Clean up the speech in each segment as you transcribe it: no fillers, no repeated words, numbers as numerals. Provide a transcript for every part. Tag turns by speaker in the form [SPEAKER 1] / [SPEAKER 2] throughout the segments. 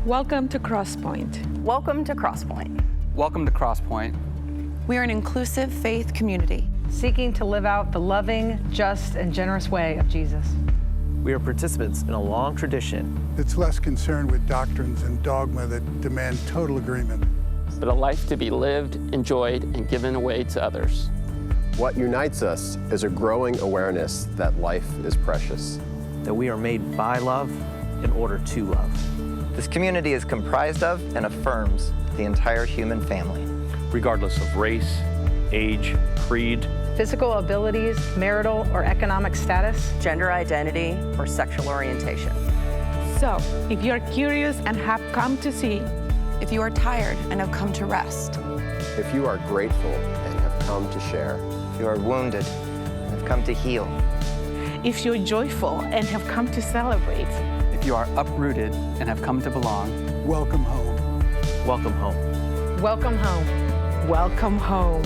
[SPEAKER 1] Welcome to Crosspoint.
[SPEAKER 2] Welcome to Crosspoint.
[SPEAKER 3] Welcome to Crosspoint.
[SPEAKER 4] We are an inclusive faith community
[SPEAKER 5] seeking to live out the loving, just, and generous way of Jesus.
[SPEAKER 6] We are participants in a long tradition.
[SPEAKER 7] It's less concerned with doctrines and dogma that demand total agreement.
[SPEAKER 8] But a life to be lived, enjoyed, and given away to others.
[SPEAKER 9] What unites us is a growing awareness that life is precious.
[SPEAKER 6] That we are made by love in order to love.
[SPEAKER 10] This community is comprised of and affirms the entire human family.
[SPEAKER 11] Regardless of race, age, creed,
[SPEAKER 5] physical abilities, marital or economic status,
[SPEAKER 2] gender identity, or sexual orientation.
[SPEAKER 1] So, if you're curious and have come to see,
[SPEAKER 4] if you are tired and have come to rest,
[SPEAKER 9] if you are grateful and have come to share,
[SPEAKER 10] if you are wounded and have come to heal,
[SPEAKER 1] if you're joyful and have come to celebrate,
[SPEAKER 3] if you are uprooted and have come to belong,
[SPEAKER 7] welcome home.
[SPEAKER 6] Welcome home.
[SPEAKER 5] Welcome home.
[SPEAKER 1] Welcome home.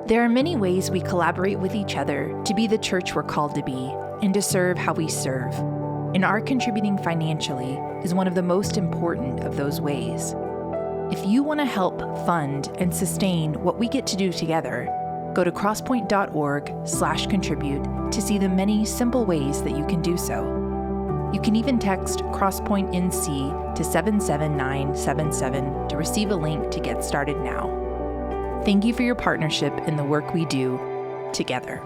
[SPEAKER 12] There are many ways we collaborate with each other to be the church we're called to be and to serve how we serve. And our contributing financially is one of the most important of those ways. If you want to help fund and sustain what we get to do together, go to crosspoint.org/contribute to see the many simple ways that you can do so. You can even text crosspointenc to 77977 to receive a link to get started now. Thank you for your partnership in the work we do together.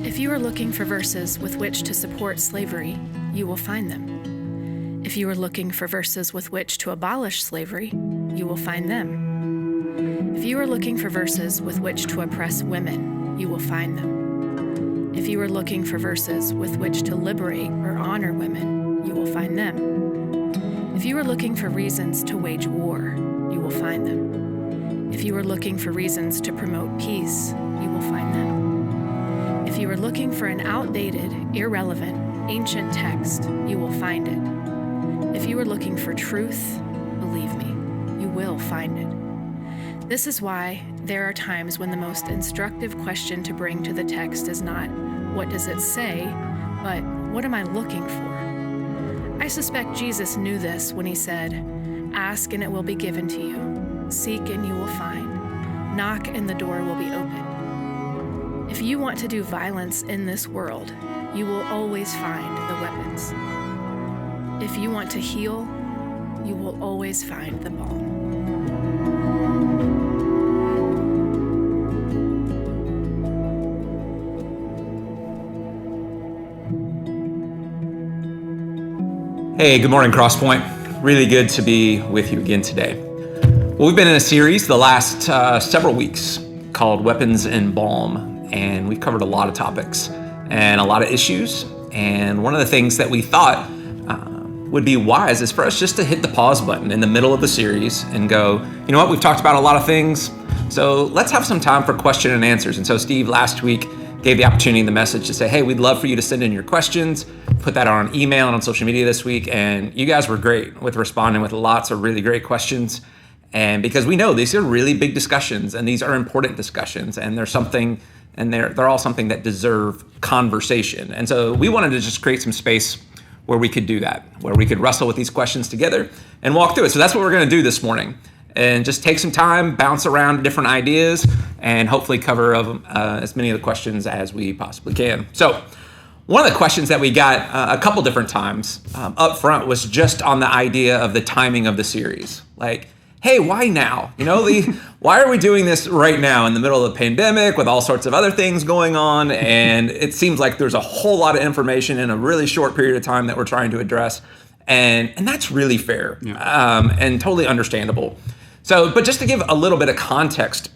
[SPEAKER 13] If you are looking for verses with which to support slavery, you will find them. If you are looking for verses with which to abolish slavery, you will find them. If you are looking for verses with which to oppress women, you will find them. If you are looking for verses with which to liberate or honor women, you will find them. If you are looking for reasons to wage war, you will find them. If you are looking for reasons to promote peace, you will find them. If you are looking for an outdated, irrelevant, ancient text, you will find it. If you are looking for truth, believe me, you will find it. This is why there are times when the most instructive question to bring to the text is not, what does it say, but what am I looking for? I suspect Jesus knew this when he said, ask and it will be given to you, seek and you will find, knock and the door will be opened. If you want to do violence in this world, you will always find the weapons. If you want to heal, you will always find the balm.
[SPEAKER 14] Hey, good morning, Crosspoint. Really good to be with you again today. Well, we've been in a series the last several weeks called Weapons and Balm, and we've covered a lot of topics and a lot of issues. And one of the things that we thought would be wise is for us just to hit the pause button in the middle of the series and go, you know what, we've talked about a lot of things, so let's have some time for question and answers. And so Steve last week gave the opportunity in the message to say, hey, we'd love for you to send in your questions, put that on email and on social media this week. And you guys were great with responding with lots of really great questions. And because we know these are really big discussions and these are important discussions and they're all something that deserve conversation. And so we wanted to just create some space where we could do that, where we could wrestle with these questions together and walk through it. So that's what we're going to do this morning. And just take some time, bounce around different ideas, and hopefully cover as many of the questions as we possibly can. So one of the questions that we got a couple different times up front was just on the idea of the timing of the series. Like, hey, why now? You know, why are we doing this right now in the middle of the pandemic with all sorts of other things going on? And it seems like there's a whole lot of information in a really short period of time that we're trying to address. And that's really fair and totally understandable. So, but just to give a little bit of context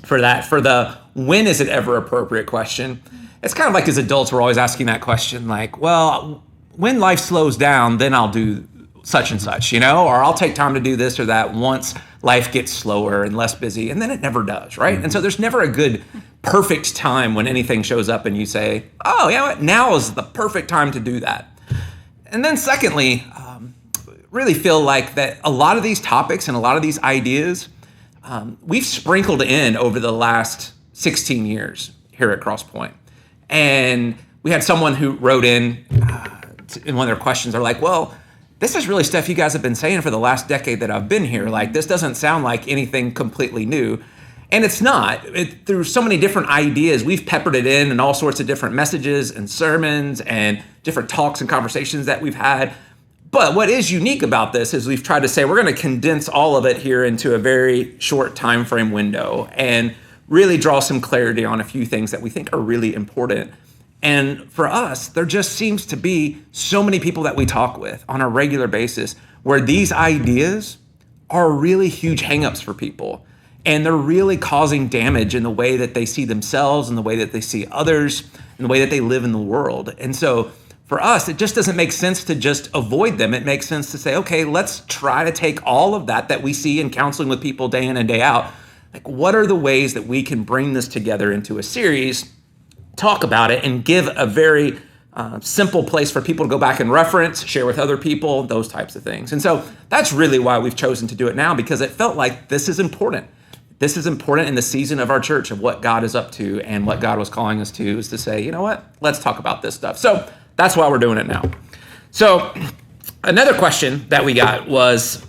[SPEAKER 14] for that, for the when is it ever appropriate question, it's kind of like as adults, we're always asking that question, like, well, when life slows down, then I'll do such and such, you know, or I'll take time to do this or that once life gets slower and less busy, and then it never does, right? And so there's never a good perfect time when anything shows up and you say, oh, you know what, now is the perfect time to do that. And then secondly, really feel like that a lot of these topics and a lot of these ideas we've sprinkled in over the last 16 years here at Crosspoint. And we had someone who wrote in one of their questions, they're like, well, this is really stuff you guys have been saying for the last decade that I've been here. Like, this doesn't sound like anything completely new. And it's not. Through so many different ideas, we've peppered it in all sorts of different messages and sermons and different talks and conversations that we've had. But what is unique about this is we've tried to say we're going to condense all of it here into a very short time frame window and really draw some clarity on a few things that we think are really important. And for us, there just seems to be so many people that we talk with on a regular basis where these ideas are really huge hangups for people. And they're really causing damage in the way that they see themselves and the way that they see others and the way that they live in the world. And so for us, it just doesn't make sense to just avoid them. It makes sense to say, okay, let's try to take all of that we see in counseling with people day in and day out. Like, what are the ways that we can bring this together into a series, talk about it, and give a very simple place for people to go back and reference, share with other people, those types of things. And so that's really why we've chosen to do it now, because it felt like this is important. This is important in the season of our church of what God is up to and what God was calling us to, is to say, you know what, let's talk about this stuff. So that's why we're doing it now. So another question that we got was,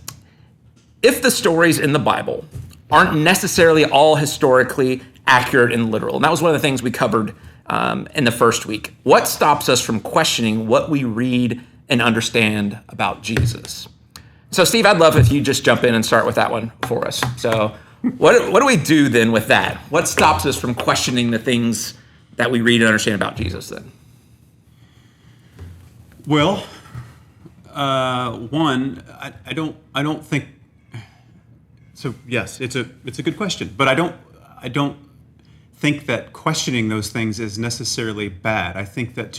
[SPEAKER 14] if the stories in the Bible aren't necessarily all historically accurate and literal, and that was one of the things we covered in the first week, what stops us from questioning what we read and understand about Jesus? So Steve, I'd love if you just jump in and start with that one for us. So what do we do then with that? What stops us from questioning the things that we read and understand about Jesus then?
[SPEAKER 15] Well, one, I don't think. So yes, it's a good question, but I don't think that questioning those things is necessarily bad. I think that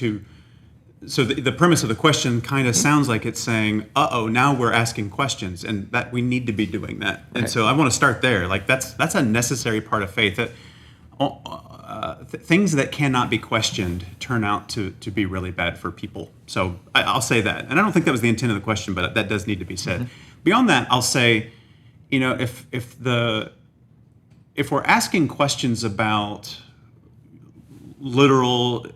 [SPEAKER 15] so the premise of the question kind of sounds like it's saying, now we're asking questions, and that we need to be doing that. Right. And so I want to start there. Like that's a necessary part of faith. That things that cannot be questioned turn out to be really bad for people. So I'll say that. And I don't think that was the intent of the question, but that does need to be said. Mm-hmm. Beyond that, I'll say, if we're asking questions about literal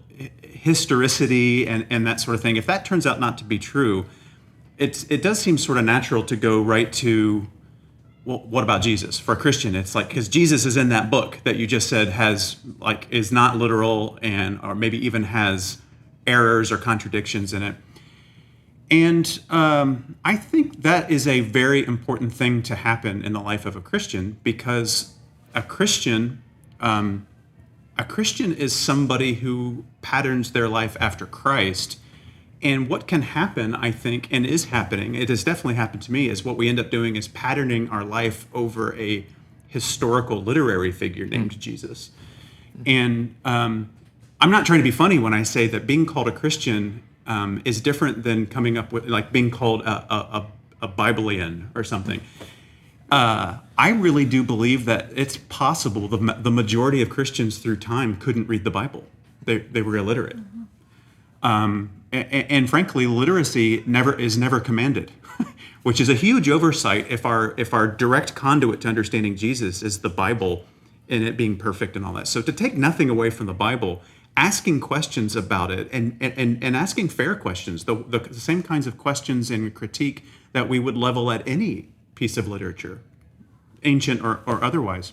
[SPEAKER 15] historicity and that sort of thing, if that turns out not to be true, it does seem sort of natural to go right to, well, what about Jesus? For a Christian, it's like, because Jesus is in that book that you just said is not literal or maybe even has errors or contradictions in it. And I think that is a very important thing to happen in the life of a Christian, because a Christian is somebody who patterns their life after Christ. And what can happen, I think, and is happening, it has definitely happened to me, is what we end up doing is patterning our life over a historical literary figure named Jesus. And I'm not trying to be funny when I say that being called a Christian is different than coming up with, like, being called a Biblean or something. I really do believe that it's possible the majority of Christians through time couldn't read the Bible. They were illiterate. And frankly, literacy is never commanded, which is a huge oversight if our direct conduit to understanding Jesus is the Bible and it being perfect and all that. So to take nothing away from the Bible, asking questions about it and asking fair questions, the same kinds of questions and critique that we would level at any piece of literature, ancient or otherwise.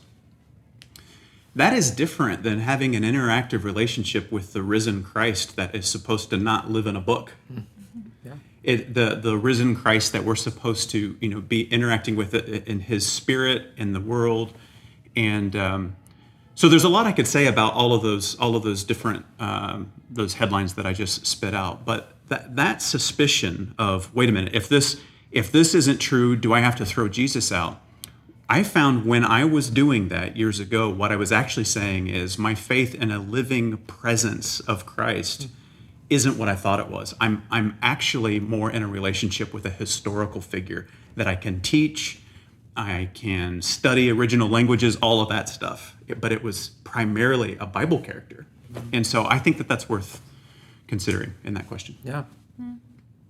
[SPEAKER 15] That is different than having an interactive relationship with the risen Christ that is supposed to not live in a book. Yeah. The risen Christ that we're supposed to be interacting with in His Spirit in the world, and so there's a lot I could say about all of those different those headlines that I just spit out. But that suspicion of, wait a minute, if this isn't true, do I have to throw Jesus out? I found when I was doing that years ago, what I was actually saying is my faith in a living presence of Christ isn't what I thought it was. I'm actually more in a relationship with a historical figure that I can teach, I can study original languages, all of that stuff. But it was primarily a Bible character. And so I think that that's worth considering in that question.
[SPEAKER 14] Yeah.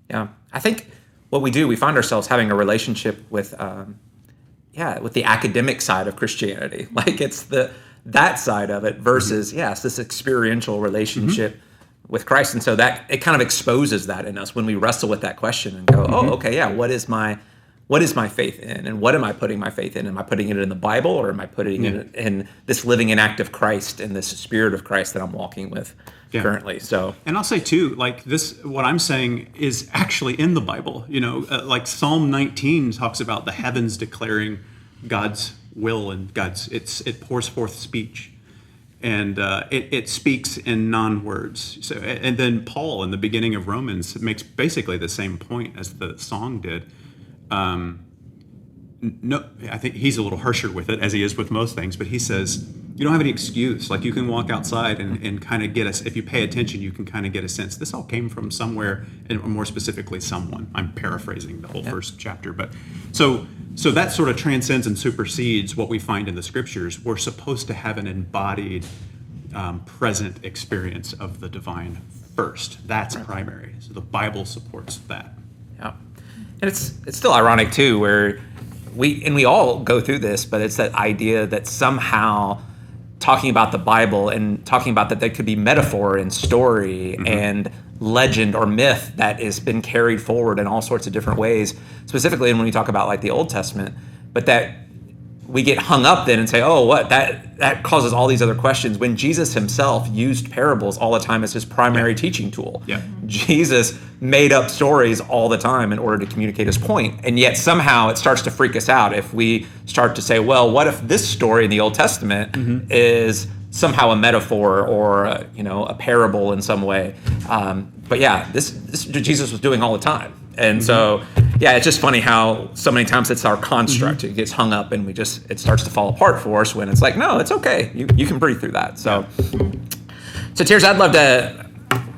[SPEAKER 14] Yeah. I think what we do, we find ourselves having a relationship with the academic side of Christianity. Like it's that side of it versus, it's this experiential relationship with Christ. And so that it kind of exposes that in us when we wrestle with that question and go, oh, okay, yeah, what is my faith in? And what am I putting my faith in? Am I putting it in the Bible, or am I putting it in this living and active Christ and this spirit of Christ that I'm walking with currently? So,
[SPEAKER 15] and I'll say too, like this, what I'm saying is actually in the Bible. Like Psalm 19 talks about the heavens declaring God's will and it pours forth speech, and it speaks in non-words. So, and then Paul in the beginning of Romans makes basically the same point as the song did. No, I think he's a little harsher with it, as he is with most things, but he says, you don't have any excuse. Like, you can walk outside and kind of if you pay attention, you can kind of get a sense. This all came from somewhere, and more specifically, someone. I'm paraphrasing the whole first chapter, but so that sort of transcends and supersedes what we find in the scriptures. We're supposed to have an embodied, present experience of the divine first. That's primary. So the Bible supports that.
[SPEAKER 14] Yeah. And it's still ironic too, where we all go through this, but it's that idea that somehow talking about the Bible and talking about that there could be metaphor and story and legend or myth that has been carried forward in all sorts of different ways, specifically when we talk about like the Old Testament, but that we get hung up then and say, oh, what, that causes all these other questions, when Jesus himself used parables all the time as his primary teaching tool.
[SPEAKER 15] Yeah.
[SPEAKER 14] Jesus made up stories all the time in order to communicate his point. And yet somehow it starts to freak us out if we start to say, well, what if this story in the Old Testament is somehow a metaphor or a parable in some way? But yeah, this Jesus was doing all the time. And so, it's just funny how so many times it's our construct. It gets hung up and it starts to fall apart for us when it's like, no, it's okay. You can breathe through that. So Tears, I'd love to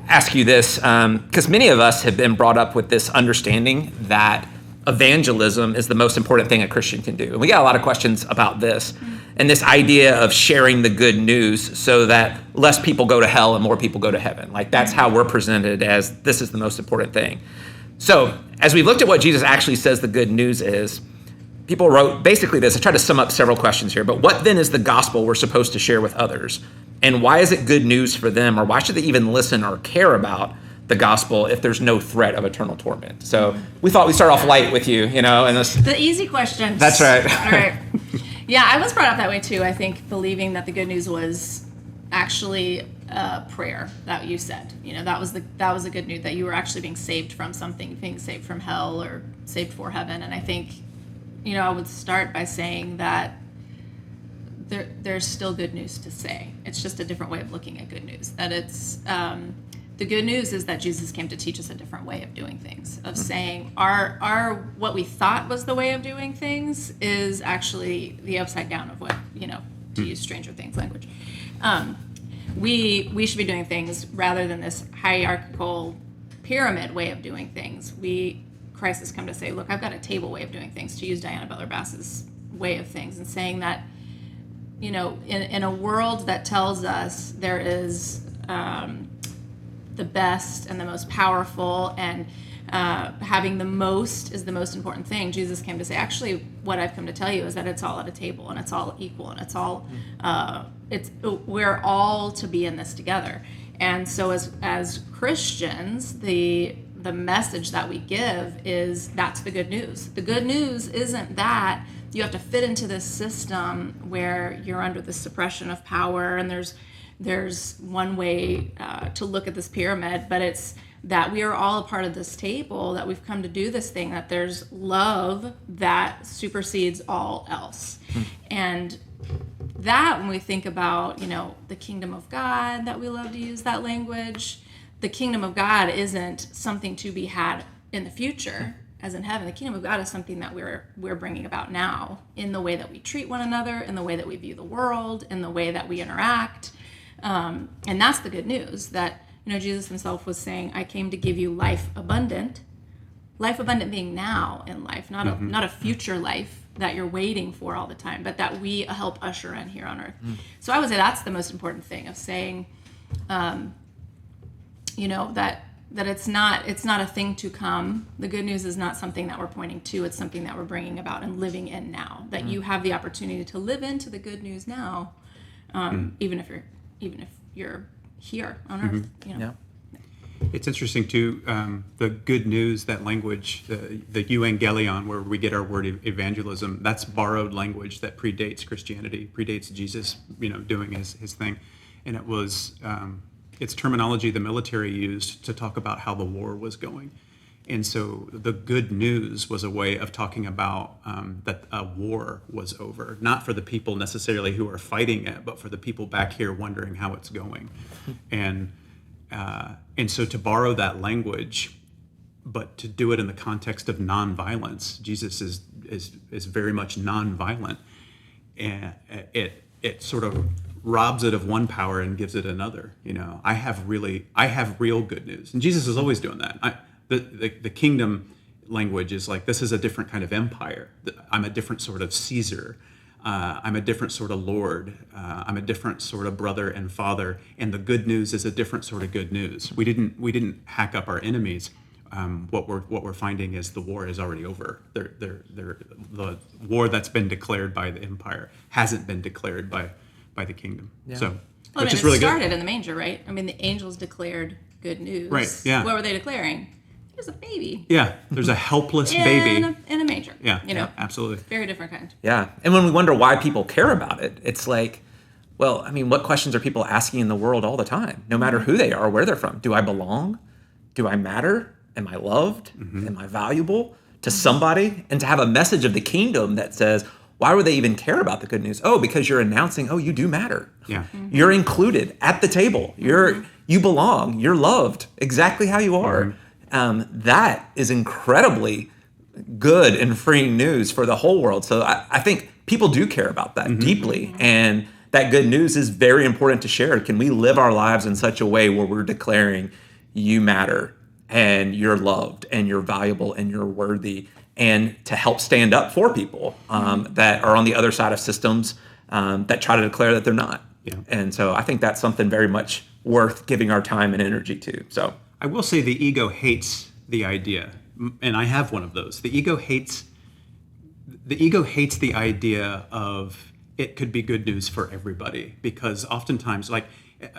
[SPEAKER 14] ask you this, because many of us have been brought up with this understanding that evangelism is the most important thing a Christian can do. And we got a lot of questions about this and this idea of sharing the good news so that less people go to hell and more people go to heaven. Like, that's how we're presented, as this is the most important thing. So as we looked at what Jesus actually says the good news is, people wrote basically this. I tried to sum up several questions here, but what then is the gospel we're supposed to share with others? And why is it good news for them? Or why should they even listen or care about the gospel if there's no threat of eternal torment? So we thought we'd start off light with you, and
[SPEAKER 16] the easy questions.
[SPEAKER 14] That's right.
[SPEAKER 16] All right. Yeah, I was brought up that way too. I think believing that the good news was actually prayer that you said. That was the good news, that you were actually being saved from something, being saved from hell or saved for heaven. And I think, I would start by saying that there's still good news to say. It's just a different way of looking at good news. That it's the good news is that Jesus came to teach us a different way of doing things, of saying our what we thought was the way of doing things is actually the upside down of what, to use Stranger Things language. We should be doing things rather than this hierarchical pyramid way of doing things. Christ has come to say, look, I've got a table way of doing things, to use Diana Butler-Bass's way of things, and saying that, in a world that tells us there is the best and the most powerful and having the most is the most important thing, Jesus came to say, actually, what I've come to tell you is that it's all at a table and it's all equal and it's all we're all to be in this together. And so as Christians, the message that we give is that's the good news. The good news isn't that you have to fit into this system where you're under the suppression of power and there's one way to look at this pyramid, but it's that we are all a part of this table, that we've come to do this thing, that there's love that supersedes all else. And that, when we think about, the kingdom of God, that we love to use that language, the kingdom of God isn't something to be had in the future, as in heaven. The kingdom of God is something that we're bringing about now, in the way that we treat one another, in the way that we view the world, in the way that we interact. And that's the good news, that Jesus himself was saying, I came to give you life abundant being now in life, not a future life, that you're waiting for all the time, but that we help usher in here on earth. So I would say that's the most important thing of saying, that it's not a thing to come. The good news is not something that we're pointing to. It's something that we're bringing about and living in now. That you have the opportunity to live into the good news now, even if you're here on earth.
[SPEAKER 15] Yeah. It's interesting too. The good news, that language, the euangelion, where we get our word evangelism, that's borrowed language that predates Christianity, predates Jesus, doing his thing, and it was. It's terminology the military used to talk about how the war was going. And so the good news was a way of talking about that a war was over, not for the people necessarily who are fighting it, but for the people back here wondering how it's going. And so to borrow that language, but to do it in the context of nonviolence, Jesus is very much nonviolent. And it sort of robs it of one power and gives it another. I have real good news, and Jesus is always doing that. The kingdom language is like, this is a different kind of empire. I'm a different sort of Caesar. I'm a different sort of Lord. I'm a different sort of brother and father. And the good news is a different sort of good news. We didn't hack up our enemies. What we're finding is the war is already over. The war that's been declared by the empire hasn't been declared by the kingdom. Yeah. So, which is really good. It
[SPEAKER 16] started in the manger, right? I mean, the angels declared good news.
[SPEAKER 15] Right. Yeah.
[SPEAKER 16] What were they declaring? There's a baby.
[SPEAKER 15] Yeah. There's a helpless baby
[SPEAKER 16] in a manger.
[SPEAKER 15] Yeah. Yeah. Absolutely.
[SPEAKER 16] Very different kind.
[SPEAKER 14] Yeah. And when we wonder why people care about it, it's like, well, I mean, what questions are people asking in the world all the time? No matter who they are, where they're from. Do I belong? Do I matter? Am I loved? Am I valuable to somebody? And to have a message of the kingdom that says, why would they even care about the good news? Oh, because you're announcing, you do matter.
[SPEAKER 15] Yeah.
[SPEAKER 14] You're included at the table. You belong. You're loved exactly how you are. That is incredibly good and freeing news for the whole world. So I think people do care about that deeply. And that good news is very important to share. Can we live our lives in such a way where we're declaring you matter and you're loved and you're valuable and you're worthy, and to help stand up for people that are on the other side of systems that try to declare that they're not. Yeah. And so I think that's something very much worth giving our time and energy to. So
[SPEAKER 15] I will say the ego hates the idea, and I have one of those. The ego hates the idea of it could be good news for everybody, because oftentimes, like,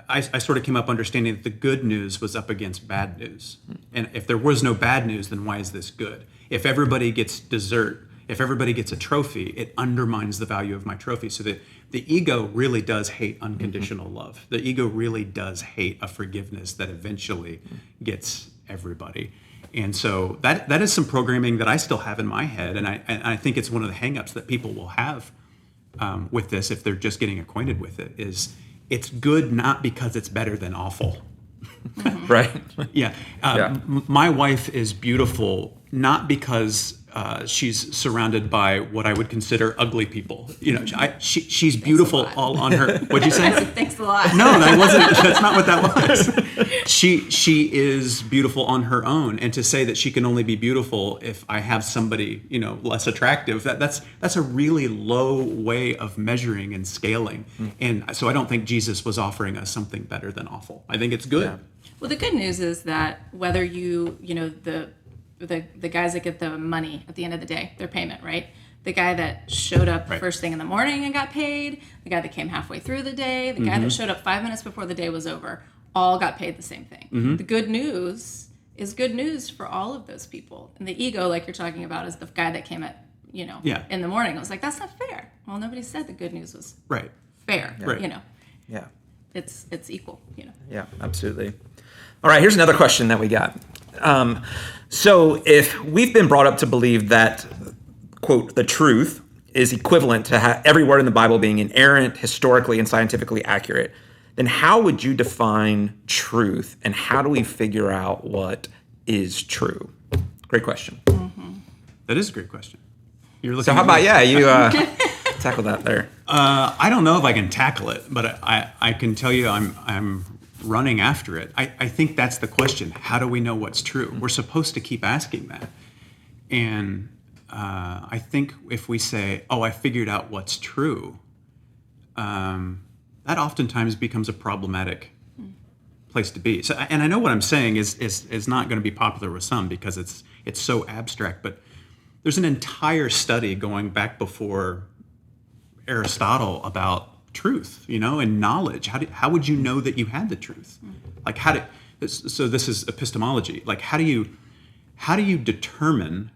[SPEAKER 15] I sort of came up understanding that the good news was up against bad news. And if there was no bad news, then why is this good? If everybody gets dessert, if everybody gets a trophy, it undermines the value of my trophy. So the ego really does hate unconditional love. The ego really does hate a forgiveness that eventually gets everybody. And so that is some programming that I still have in my head. And I think it's one of the hangups that people will have with this, if they're just getting acquainted with it, is it's good not because it's better than awful.
[SPEAKER 14] Right?
[SPEAKER 15] Yeah. My wife is beautiful not because she's surrounded by what I would consider ugly people. She's beautiful all on her. What'd you say?
[SPEAKER 16] Thanks a lot.
[SPEAKER 15] No, that's not what that was. She is beautiful on her own, and to say that she can only be beautiful if I have somebody less attractive, that's a really low way of measuring and scaling. And so I don't think Jesus was offering us something better than awful. I think it's good.
[SPEAKER 16] Yeah. Well, the good news is that whether the guys that get the money at the end of the day, their payment, right? The guy that showed up first thing in the morning and got paid, the guy that came halfway through the day, the guy that showed up 5 minutes before the day was over, all got paid the same thing. The good news is good news for all of those people. And the ego, like you're talking about, is the guy that came at, in the morning. I was like, that's not fair. Well, nobody said the good news was fair,
[SPEAKER 14] Yeah.
[SPEAKER 16] It's equal,
[SPEAKER 14] Yeah, absolutely. All right, here's another question that we got. So if we've been brought up to believe that, quote, the truth is equivalent to every word in the Bible being inerrant, historically and scientifically accurate, then how would you define truth, and how do we figure out what is true? Great question.
[SPEAKER 15] That is a great question.
[SPEAKER 14] So how about, you tackle that there?
[SPEAKER 15] I don't know if I can tackle it, but I can tell you I'm running after it. I think that's the question. How do we know what's true? We're supposed to keep asking that. And I think if we say, "Oh, I figured out what's true," that oftentimes becomes a problematic place to be. So, and I know what I'm saying is not going to be popular with some because it's so abstract. But there's an entire study going back before Aristotle about truth, and knowledge. How would you know that you had the truth? Like so this is epistemology. Like how do you determine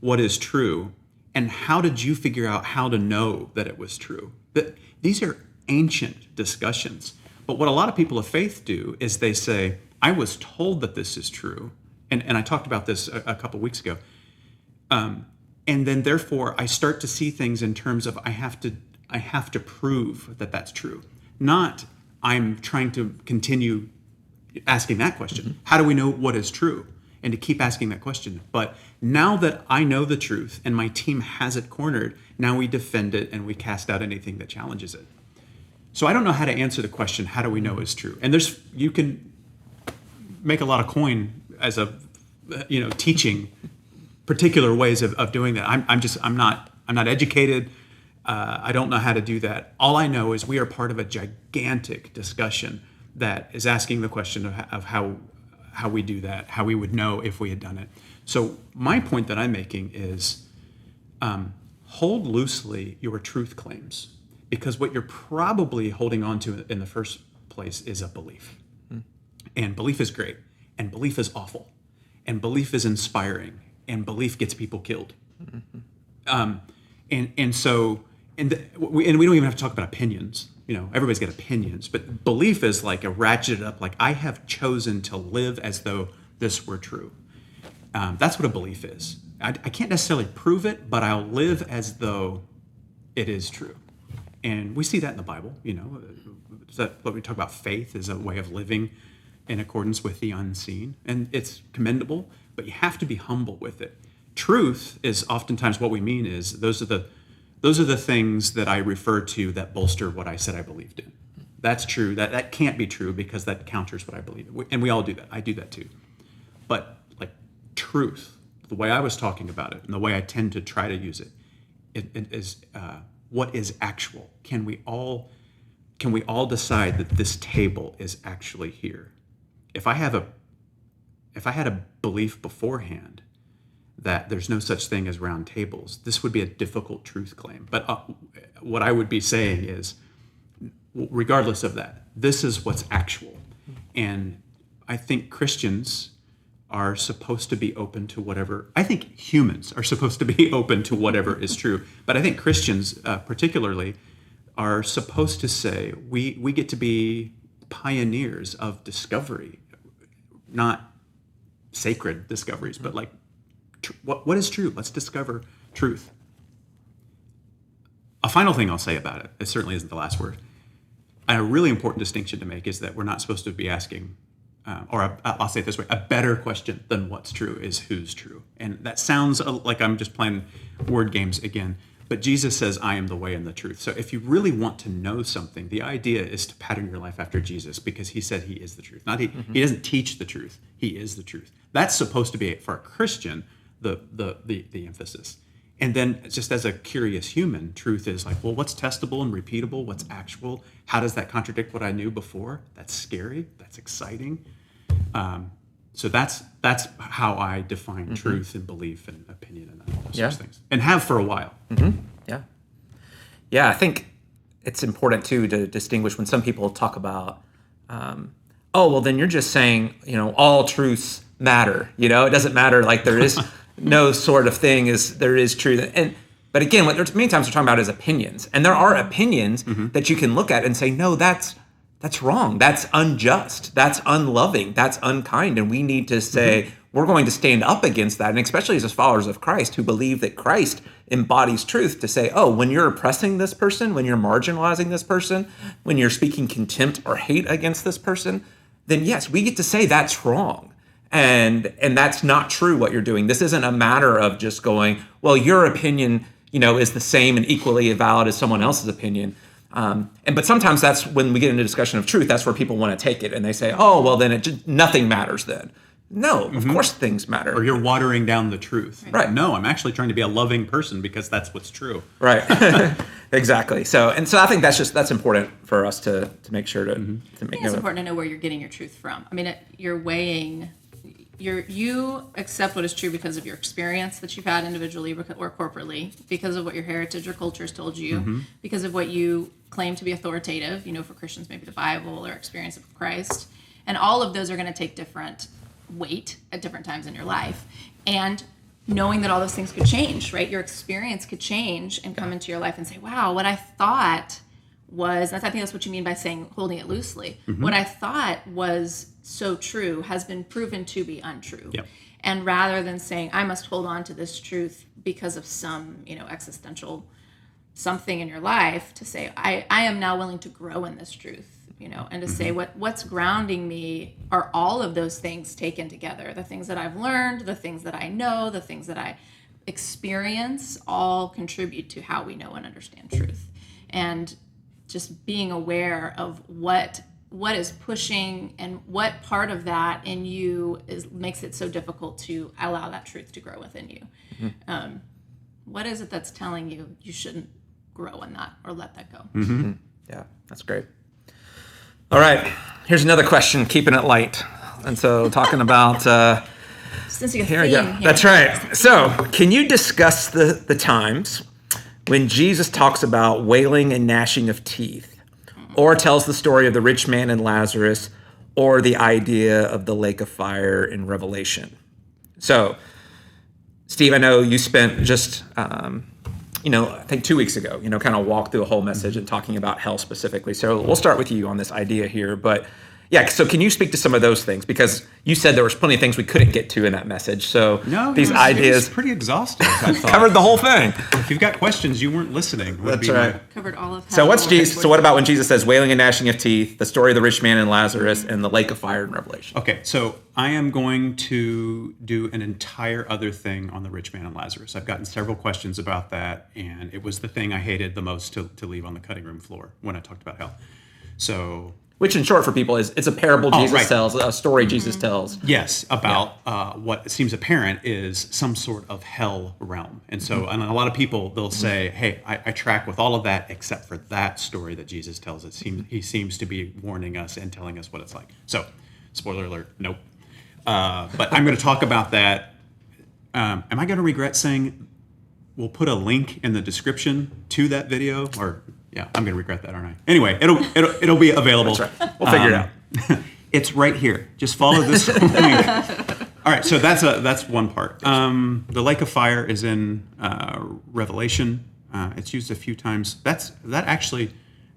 [SPEAKER 15] what is true, and how did you figure out how to know that it was true? These are ancient discussions. But what a lot of people of faith do is they say, I was told that this is true. And I talked about this a couple weeks ago. And then therefore I start to see things in terms of I have to prove that that's true. Not I'm trying to continue asking that question. How do we know what is true? And to keep asking that question. But now that I know the truth and my team has it cornered, now we defend it and we cast out anything that challenges it. So I don't know how to answer the question, how do we know is true? And you can make a lot of coin as a, teaching particular ways of doing that. I'm not educated. I don't know how to do that. All I know is we are part of a gigantic discussion that is asking the question of how we do that, how we would know if we had done it. So my point that I'm making is hold loosely your truth claims, because what you're probably holding on to in the first place is a belief. And belief is great, and belief is awful, and belief is inspiring, and belief gets people killed. And we don't even have to talk about opinions. Everybody's got opinions, but belief is like a ratcheted up, like I have chosen to live as though this were true. That's what a belief is. I can't necessarily prove it, but I'll live as though it is true. And we see that in the Bible, that what we talk about faith is a way of living in accordance with the unseen. And it's commendable, but you have to be humble with it. Truth is oftentimes what we mean is those are the things that I refer to that bolster what I said I believed in. That's true. That can't be true because that counters what I believe in. And we all do that. I do that too. But like truth, the way I was talking about it and the way I tend to try to use it, it is what is actual. Can we all decide that this table is actually here? If I had a belief beforehand that there's no such thing as round tables, this would be a difficult truth claim. But what I would be saying is, regardless of that, this is what's actual. And I think Christians are supposed to be open to whatever, I think humans are supposed to be open to whatever is true. But I think Christians particularly are supposed to say, we get to be pioneers of discovery, not sacred discoveries, but like, what is true? Let's discover truth. A final thing I'll say about it, it certainly isn't the last word, and a really important distinction to make is that we're not supposed to be asking, I'll say it this way, a better question than what's true is who's true. And that sounds like I'm just playing word games again, but Jesus says, I am the way and the truth. So if you really want to know something, the idea is to pattern your life after Jesus, because he said he is the truth. He doesn't teach the truth, he is the truth. That's supposed to be, for a Christian, the emphasis. And then just as a curious human, truth is like, well, what's testable and repeatable? What's actual? How does that contradict what I knew before? That's scary. That's exciting. So that's how I define truth and belief and opinion and all those sorts of things, and have for a while.
[SPEAKER 14] Yeah. I think it's important too to distinguish when some people talk about, well, then you're just saying, all truths matter. It doesn't matter. Like there is no sort of thing as there is truth. But again, what there's many times we're talking about is opinions, and there are opinions that you can look at and say, no, that's wrong. That's unjust. That's unloving. That's unkind. And we need to say, we're going to stand up against that. And especially as followers of Christ who believe that Christ embodies truth, to say, when you're oppressing this person, when you're marginalizing this person, when you're speaking contempt or hate against this person, then yes, we get to say that's wrong. And that's not true what you're doing. This isn't a matter of just going, well, your opinion, is the same and equally valid as someone else's opinion. But sometimes that's when we get into discussion of truth, that's where people want to take it and they say, well, then nothing matters then. No, of course things matter.
[SPEAKER 15] Or you're watering down the truth.
[SPEAKER 14] Right.
[SPEAKER 15] No, I'm actually trying to be a loving person because that's what's true.
[SPEAKER 14] Right. Exactly. So I think that's important for us to make sure to make
[SPEAKER 16] I think it's important to know where you're getting your truth from. I mean, you're weighing. You accept what is true because of your experience that you've had individually or corporately, because of what your heritage or culture has told you, because of what you claim to be authoritative, for Christians, maybe the Bible or experience of Christ. And all of those are going to take different weight at different times in your life. And knowing that all those things could change, right? Your experience could change and come into your life and say, wow, what I thought was, I think that's what you mean by saying holding it loosely. What I thought was so true has been proven to be untrue.
[SPEAKER 15] Yep.
[SPEAKER 16] And rather than saying I must hold on to this truth because of some existential something in your life, to say I am now willing to grow in this truth, and to say what's grounding me are all of those things taken together, the things that I've learned, the things that I know, the things that I experience, all contribute to how we know and understand truth. And just being aware of what is pushing and what part of that in you makes it so difficult to allow that truth to grow within you. What is it that's telling you shouldn't grow in that or let that go?
[SPEAKER 14] Yeah, that's great. All right, here's another question, keeping it light. And so talking about...
[SPEAKER 16] here we go.
[SPEAKER 14] That's right. So can you discuss the times when Jesus talks about wailing and gnashing of teeth, or tells the story of the rich man and Lazarus, or the idea of the lake of fire in Revelation? So, Steve, I know you spent just, I think 2 weeks ago, kind of walked through a whole message and talking about hell specifically. So we'll start with you on this idea here. But yeah, so can you speak to some of those things? Because you said there was plenty of things we couldn't get to in that message. So these ideas...
[SPEAKER 15] It was pretty exhaustive, I thought.
[SPEAKER 14] Covered the whole thing.
[SPEAKER 15] If you've got questions, you weren't listening.
[SPEAKER 14] That's right.
[SPEAKER 16] Covered all of hell.
[SPEAKER 14] So what about when Jesus says wailing and gnashing of teeth, the story of the rich man and Lazarus, and the lake of fire in Revelation?
[SPEAKER 15] Okay, so I am going to do an entire other thing on the rich man and Lazarus. I've gotten several questions about that, and it was the thing I hated the most to leave on the cutting room floor when I talked about hell. So... Which, in short, for people, is it's a parable Jesus tells, a story Jesus tells. Yes, about what seems apparent is some sort of hell realm. And so, and a lot of people, they'll say, hey, I track with all of that except for that story that Jesus tells. He seems to be warning us and telling us what it's like. So, spoiler alert, nope. But I'm going to talk about that. Am I going to regret saying we'll put a link in the description to that video? Or... Yeah, I'm going to regret that, aren't I? Anyway, it'll be available.
[SPEAKER 14] That's right. We'll figure it out.
[SPEAKER 15] It's right here. Just follow this link. All right, so that's one part. The lake of fire is in Revelation. It's used a few times. That actually,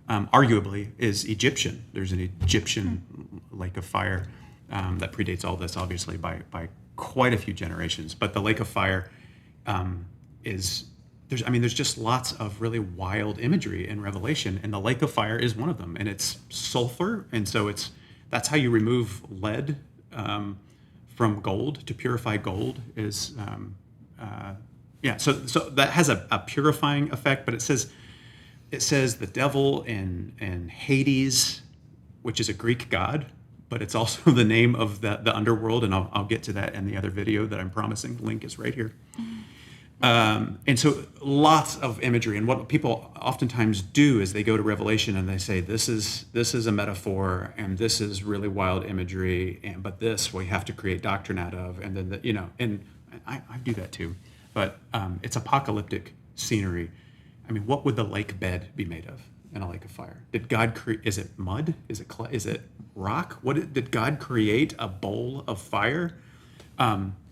[SPEAKER 15] arguably, is Egyptian. There's an Egyptian lake of fire that predates all this, obviously, by quite a few generations. But the lake of fire is... There's just lots of really wild imagery in Revelation, and the lake of fire is one of them. And it's sulfur, and so that's how you remove lead from gold to purify gold. So that has a purifying effect. But it says the devil and Hades, which is a Greek god, but it's also the name of the underworld, and I'll get to that in the other video that I'm promising. The link is right here. And so lots of imagery, and what people oftentimes do is they go to Revelation and they say, this is a metaphor, and this is really wild imagery, but this we have to create doctrine out of, and then and I do that too, but it's apocalyptic scenery. I mean, what would the lake bed be made of in a lake of fire? Did God create? Is it mud? Is it clay? Is it rock? Did God create a bowl of fire?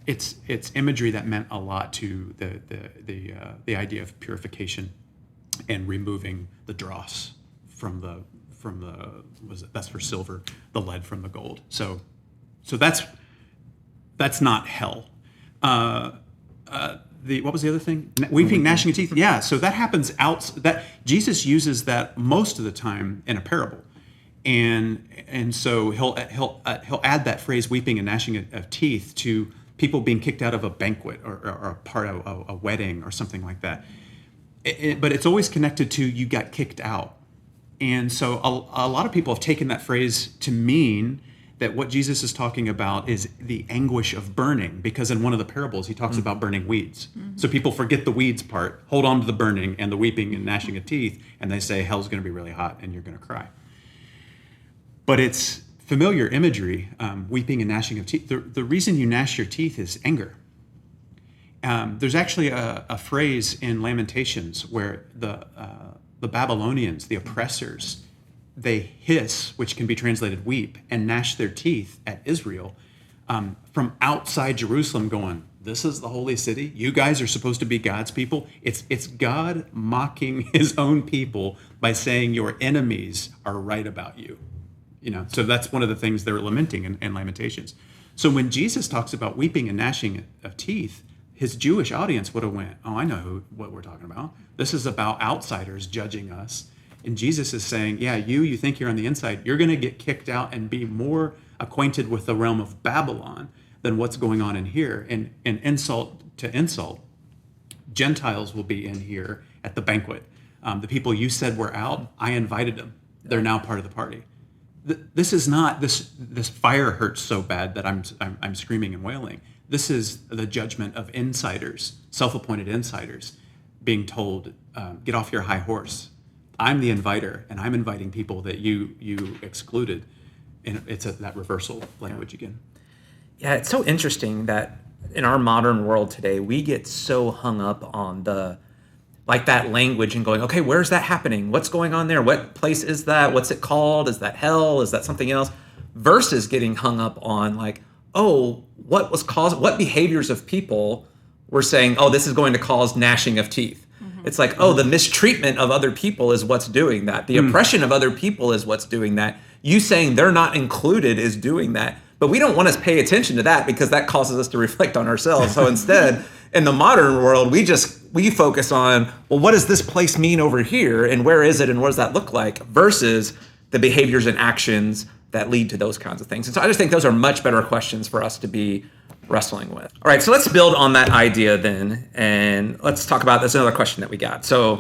[SPEAKER 15] It's imagery that meant a lot to the idea of purification and removing the dross from the that's for silver, the lead from the gold. So that's not hell. What was the other thing? Weeping, gnashing of teeth. Yeah. So that happens that Jesus uses that most of the time in a parable, and so he'll add that phrase weeping and gnashing of teeth to people being kicked out of a banquet or a part of a wedding or something like that. But it's always connected to you got kicked out. And so a lot of people have taken that phrase to mean that what Jesus is talking about is the anguish of burning, because in one of the parables he talks about burning weeds. So people forget the weeds part, hold on to the burning and the weeping and gnashing of teeth, and they say hell's going to be really hot and you're going to cry. But it's familiar imagery, weeping and gnashing of teeth. The reason you gnash your teeth is anger. There's actually a phrase in Lamentations where the Babylonians, the oppressors, they hiss, which can be translated weep, and gnash their teeth at Israel from outside Jerusalem, going, this is the holy city. You guys are supposed to be God's people. It's God mocking his own people by saying your enemies are right about you. So that's one of the things they're lamenting in Lamentations. So when Jesus talks about weeping and gnashing of teeth, his Jewish audience would have went, oh, I know what we're talking about. This is about outsiders judging us. And Jesus is saying, yeah, you think you're on the inside. You're going to get kicked out and be more acquainted with the realm of Babylon than what's going on in here. And insult to insult, Gentiles will be in here at the banquet. The people you said were out, I invited them. They're now part of the party. This is not, this fire hurts so bad that I'm screaming and wailing. This is the judgment of insiders, self-appointed insiders, being told, get off your high horse. I'm the inviter, and I'm inviting people that you excluded. And it's that reversal language again.
[SPEAKER 14] Yeah, it's so interesting that in our modern world today, we get so hung up on that language and going, okay, where's that happening? What's going on there? What place is that? What's it called? Is that hell? Is that something else? Versus getting hung up on what behaviors of people were saying, oh, this is going to cause gnashing of teeth. It's like, oh, the mistreatment of other people is what's doing that. The oppression of other people is what's doing that. You saying they're not included is doing that. But we don't want to pay attention to that because that causes us to reflect on ourselves. So instead, in the modern world, we focus on, well, what does this place mean over here? And where is it? And what does that look like? Versus the behaviors and actions that lead to those kinds of things. And so I just think those are much better questions for us to be wrestling with. All right, so let's build on that idea then, and let's talk about this. Another question that we got. So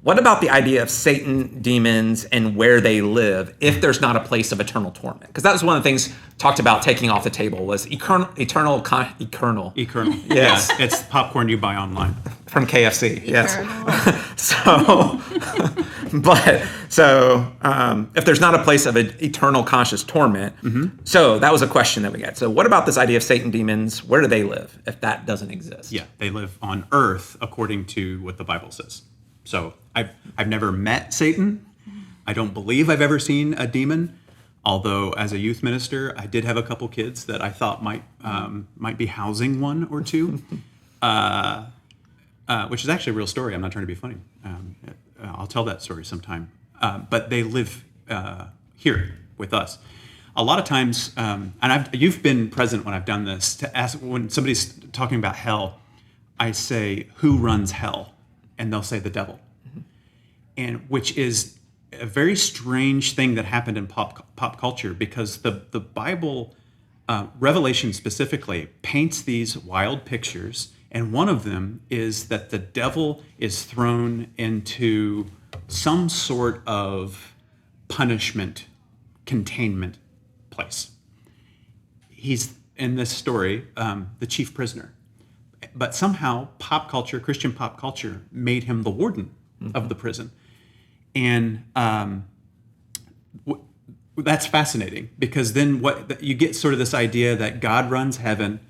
[SPEAKER 14] what about the idea of Satan, demons, and where they live if there's not a place of eternal torment? Because that was one of the things talked about taking off the table was eternal.
[SPEAKER 15] Eternal.
[SPEAKER 14] Yes.
[SPEAKER 15] Yeah, it's popcorn you buy online.
[SPEAKER 14] From KFC, yes. So if there's not a place of eternal conscious torment, so that was a question that we got. So what about this idea of Satan, demons? Where do they live if that doesn't exist?
[SPEAKER 15] Yeah, they live on earth according to what the Bible says. So I've never met Satan. I don't believe I've ever seen a demon. Although as a youth minister, I did have a couple kids that I thought might be housing one or two. Which is actually a real story. I'm not trying to be funny. I'll tell that story sometime. But they live here with us. A lot of times, and you've been present when I've done this, to ask when somebody's talking about hell, I say, who runs hell? And they'll say the devil. And which is a very strange thing that happened in pop culture, because the Bible, Revelation specifically, paints these wild pictures. And one of them is that the devil is thrown into some sort of punishment, containment place. He's, in this story, the chief prisoner. But somehow pop culture, Christian pop culture, made him the warden of the prison. And that's fascinating, because then you get sort of this idea that God runs heaven,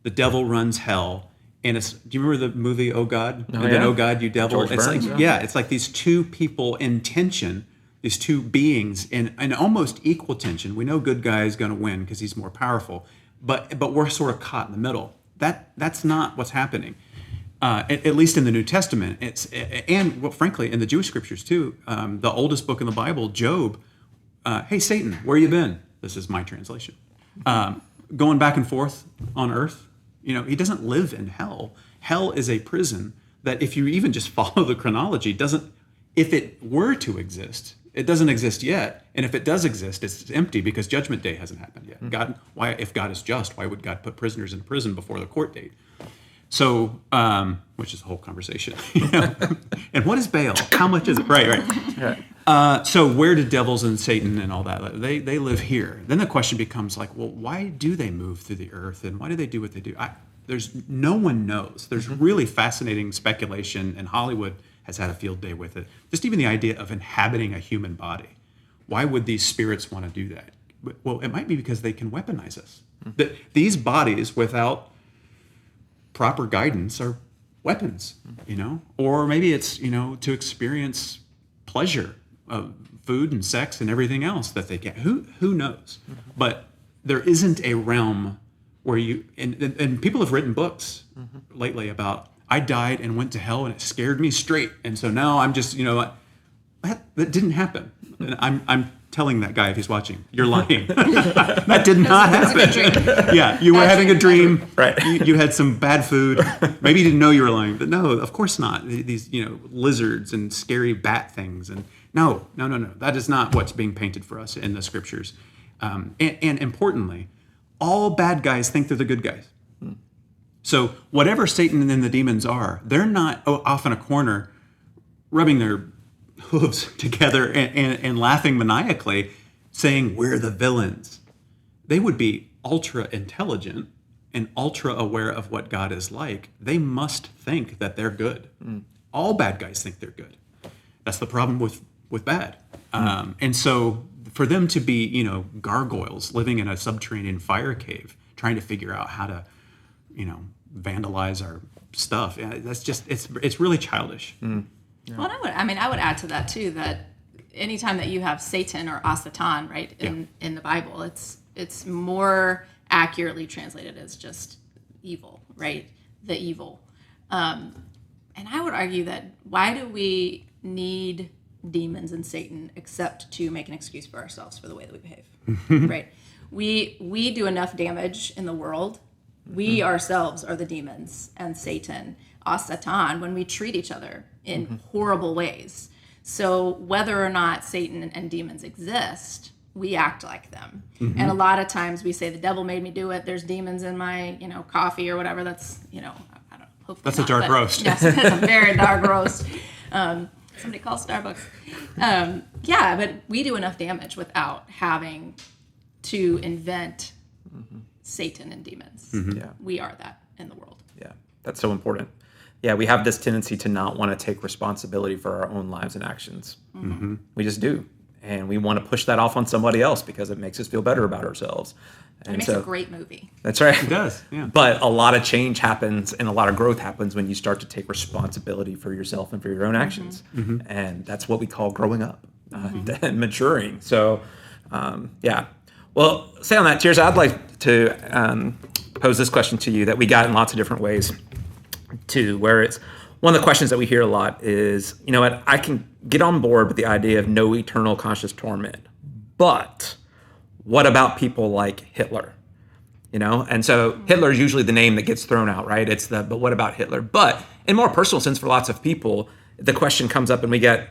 [SPEAKER 15] the devil runs hell. And do you remember the movie Oh God? Then Oh God, You Devil?
[SPEAKER 14] George Burns,
[SPEAKER 15] it's like these two people in tension, these two beings in almost equal tension. We know good guy is going to win because he's more powerful, but we're sort of caught in the middle. That's not what's happening, at least in the New Testament. Frankly, in the Jewish scriptures too. The oldest book in the Bible, Job. Hey Satan, where you been? This is my translation. Going back and forth on earth. He doesn't live in hell. Hell is a prison that, if you even just follow the chronology, if it were to exist, it doesn't exist yet. And if it does exist, it's empty because Judgment Day hasn't happened yet. If God is just, why would God put prisoners in prison before the court date? So, which is a whole conversation. And what is bail? How much is it? Right. So where do devils and Satan and all that, they live here. Then the question becomes like, well, why do they move through the earth and why do they do what they do? No one knows. There's really fascinating speculation, and Hollywood has had a field day with it. Just even the idea of inhabiting a human body. Why would these spirits want to do that? Well, it might be because they can weaponize us. That these bodies without proper guidance are weapons, or maybe it's, to experience pleasure of food and sex and everything else that they get. Who knows? But there isn't a realm where and people have written books lately about, I died and went to hell and it scared me straight. And so now I'm just, that didn't happen. And I'm telling that guy, if he's watching, you're lying. That did not happen. Yeah, you were having a dream. Right. You had some bad food. Maybe you didn't know you were lying, but no, of course not. These, lizards and scary bat things, and no. That is not what's being painted for us in the scriptures. And importantly, all bad guys think they're the good guys. So whatever Satan and the demons are, they're not off in a corner rubbing their hooves together and laughing maniacally, saying we're the villains. They would be ultra intelligent and ultra aware of what God is like. They must think that they're good. All bad guys think they're good. That's the problem with bad. And so for them to be, gargoyles living in a subterranean fire cave, trying to figure out how to, vandalize our stuff, that's just, it's really childish.
[SPEAKER 16] Yeah. Well, I would add to that too, that anytime that you have Satan or Satan, right, in the Bible, it's more accurately translated as just evil, right? The evil. And I would argue that why do we need demons and Satan except to make an excuse for ourselves for the way that we behave, right? We do enough damage in the world. We ourselves are the demons and Satan, Satan, when we treat each other in horrible ways. So whether or not Satan and demons exist, we act like them. And a lot of times we say, the devil made me do it. There's demons in my, coffee or whatever. That's, I don't know. Hopefully
[SPEAKER 15] that's not, a dark roast.
[SPEAKER 16] Yes, it's a very dark roast. Somebody call Starbucks. But we do enough damage without having to invent Satan and demons.
[SPEAKER 17] Yeah.
[SPEAKER 16] We are that in the world.
[SPEAKER 17] Yeah, that's so important. Yeah, we have this tendency to not want to take responsibility for our own lives and actions. We just do. And we want to push that off on somebody else because it makes us feel better about ourselves.
[SPEAKER 16] And it makes a great movie.
[SPEAKER 17] That's right.
[SPEAKER 15] It does, yeah.
[SPEAKER 17] But a lot of change happens and a lot of growth happens when you start to take responsibility for yourself and for your own actions. And that's what we call growing up and maturing. So, Well, say on that, Cheers, I'd like to pose this question to you that we got in lots of different ways too, where it's one of the questions that we hear a lot is, I can get on board with the idea of no eternal conscious torment, but what about people like Hitler? And so Hitler is usually the name that gets thrown out, right? But what about Hitler? But in more personal sense, for lots of people, the question comes up and we get,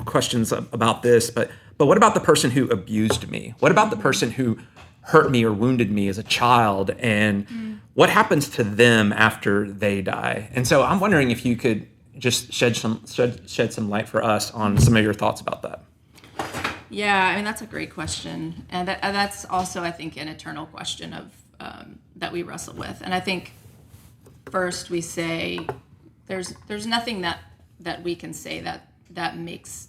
[SPEAKER 17] questions about this, but what about the person who abused me? What about the person who hurt me or wounded me as a child? And what happens to them after they die? And so I'm wondering if you could just shed some light for us on some of your thoughts about that.
[SPEAKER 16] Yeah, that's a great question. And that's also, I think, an eternal question of that we wrestle with. And I think first we say there's nothing that we can say that makes,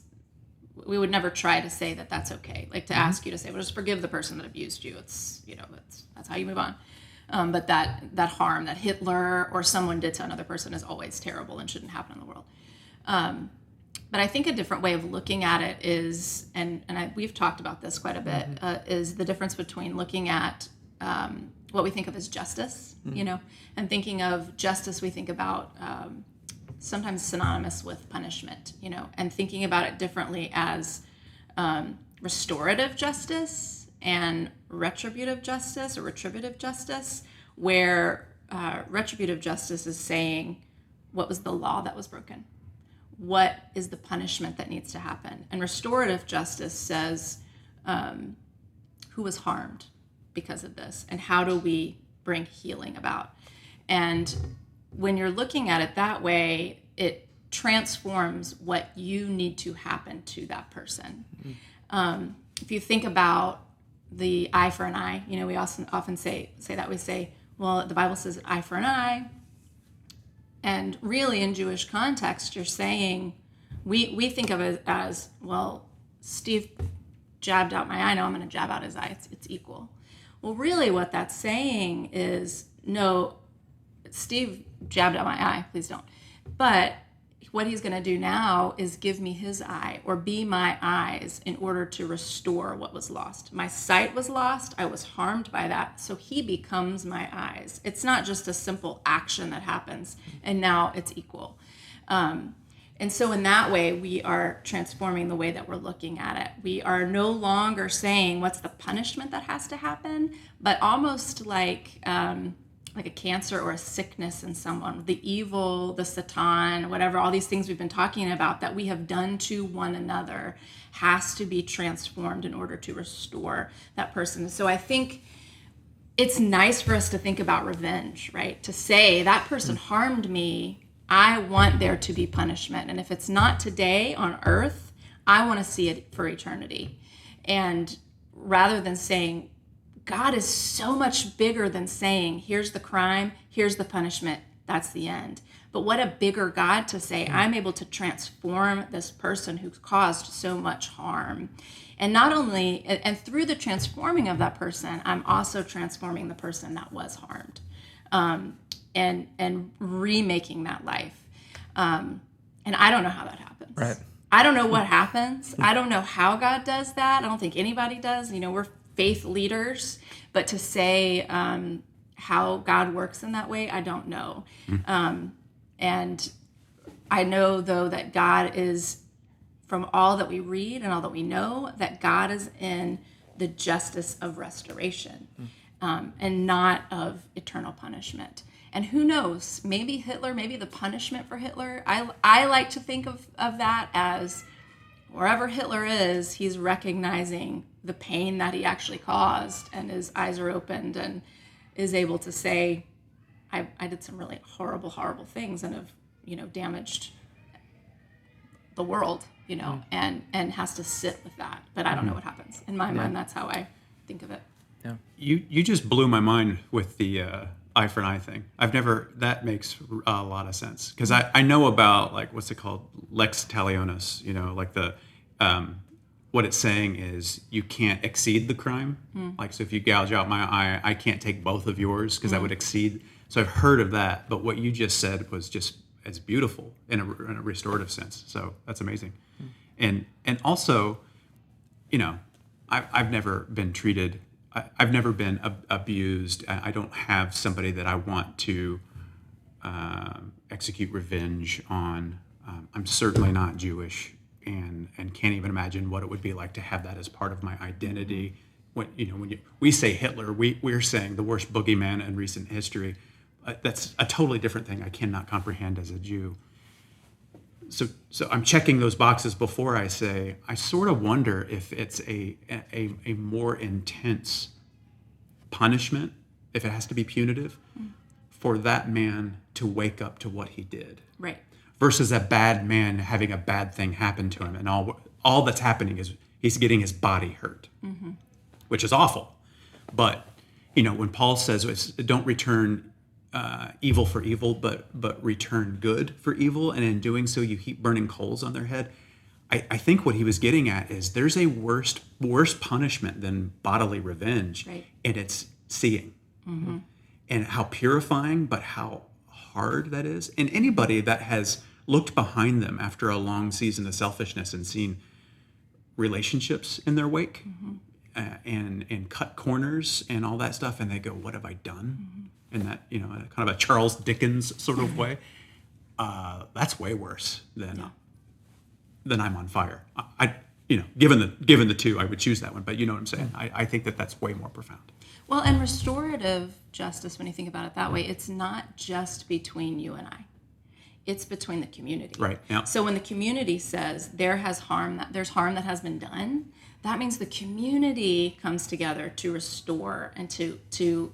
[SPEAKER 16] we would never try to say that that's okay. Like to ask you to say, well, just forgive the person that abused you. It's, that's how you move on. But that harm that Hitler or someone did to another person is always terrible and shouldn't happen in the world. But I think a different way of looking at it is, we've talked about this quite a bit, is the difference between looking at what we think of as justice, and thinking of justice we think about sometimes synonymous with punishment, and thinking about it differently as restorative justice and retributive justice, where retributive justice is saying, what was the law that was broken? What is the punishment that needs to happen? And restorative justice says, who was harmed because of this? And how do we bring healing about? And when you're looking at it that way, it transforms what you need to happen to that person. If you think about the eye for an eye, we often say that. We say, well, the Bible says eye for an eye. And really in Jewish context, you're saying, we think of it as, well, Steve jabbed out my eye, now I'm going to jab out his eye. It's equal. Well, really what that's saying is, no, Steve jabbed out my eye, please don't. But what he's going to do now is give me his eye, or be my eyes, in order to restore what was lost. My sight was lost. I was harmed by that. So he becomes my eyes. It's not just a simple action that happens and now it's equal. And so in that way, we are transforming the way that we're looking at it. We are no longer saying what's the punishment that has to happen, but almost like a cancer or a sickness in someone, the evil, the Satan, whatever, all these things we've been talking about that we have done to one another has to be transformed in order to restore that person. So I think it's nice for us to think about revenge, right? To say that person harmed me, I want there to be punishment. And if it's not today on earth, I want to see it for eternity. And rather than saying, God is so much bigger than saying, here's the crime, here's the punishment, that's the end. But what a bigger God to say, I'm able to transform this person who's caused so much harm. And not only, and through the transforming of that person, I'm also transforming the person that was harmed, and remaking that life. And I don't know how that happens.
[SPEAKER 17] Right.
[SPEAKER 16] I don't know what happens. I don't know how God does that. I don't think anybody does. We're faith leaders, but to say how God works in that way, I don't know. And I know, though, that God is, from all that we read and all that we know, that God is in the justice of restoration, and not of eternal punishment. And who knows, maybe Hitler, maybe the punishment for Hitler, I like to think of that as, wherever Hitler is, he's recognizing the pain that he actually caused, and his eyes are opened and is able to say, I did some really horrible, horrible things and have, damaged the world, and has to sit with that. But I don't know what happens. In my mind, that's how I think of it.
[SPEAKER 15] Yeah. You just blew my mind with the eye for an eye thing. That makes a lot of sense. Because I know about, like, what's it called? Lex talionis, like the, what it's saying is you can't exceed the crime. Like, so if you gouge out my eye, I can't take both of yours because that would exceed. So I've heard of that, but what you just said was just as beautiful in a restorative sense. So that's amazing. And also, I've never been treated, I've never been abused. I don't have somebody that I want to execute revenge on. I'm certainly not Jewish, and can't even imagine what it would be like to have that as part of my identity. When we say Hitler, we're saying the worst boogeyman in recent history. That's a totally different thing I cannot comprehend as a Jew. So I'm checking those boxes before I say, I sort of wonder if it's a more intense punishment, if it has to be punitive, for that man to wake up to what he did.
[SPEAKER 16] Right.
[SPEAKER 15] Versus a bad man having a bad thing happen to him, and all that's happening is he's getting his body hurt, which is awful. But when Paul says, don't return evil for evil, but return good for evil, and in doing so you heap burning coals on their head, I think what he was getting at is there's a worse punishment than bodily revenge, right. And it's seeing, and how purifying, but how hard that is. And anybody that has looked behind them after a long season of selfishness and seen relationships in their wake, and cut corners and all that stuff, and they go, what have I done? In that, kind of a Charles Dickens sort of way, that's way worse than I'm on fire. Given the two, I would choose that one. But you know what I'm saying? I think that's way more profound.
[SPEAKER 16] Well, and restorative justice, when you think about it that way, it's not just between you and I. It's between the community.
[SPEAKER 15] Right. Yeah.
[SPEAKER 16] So when the community says there's harm that has been done, that means the community comes together to restore and to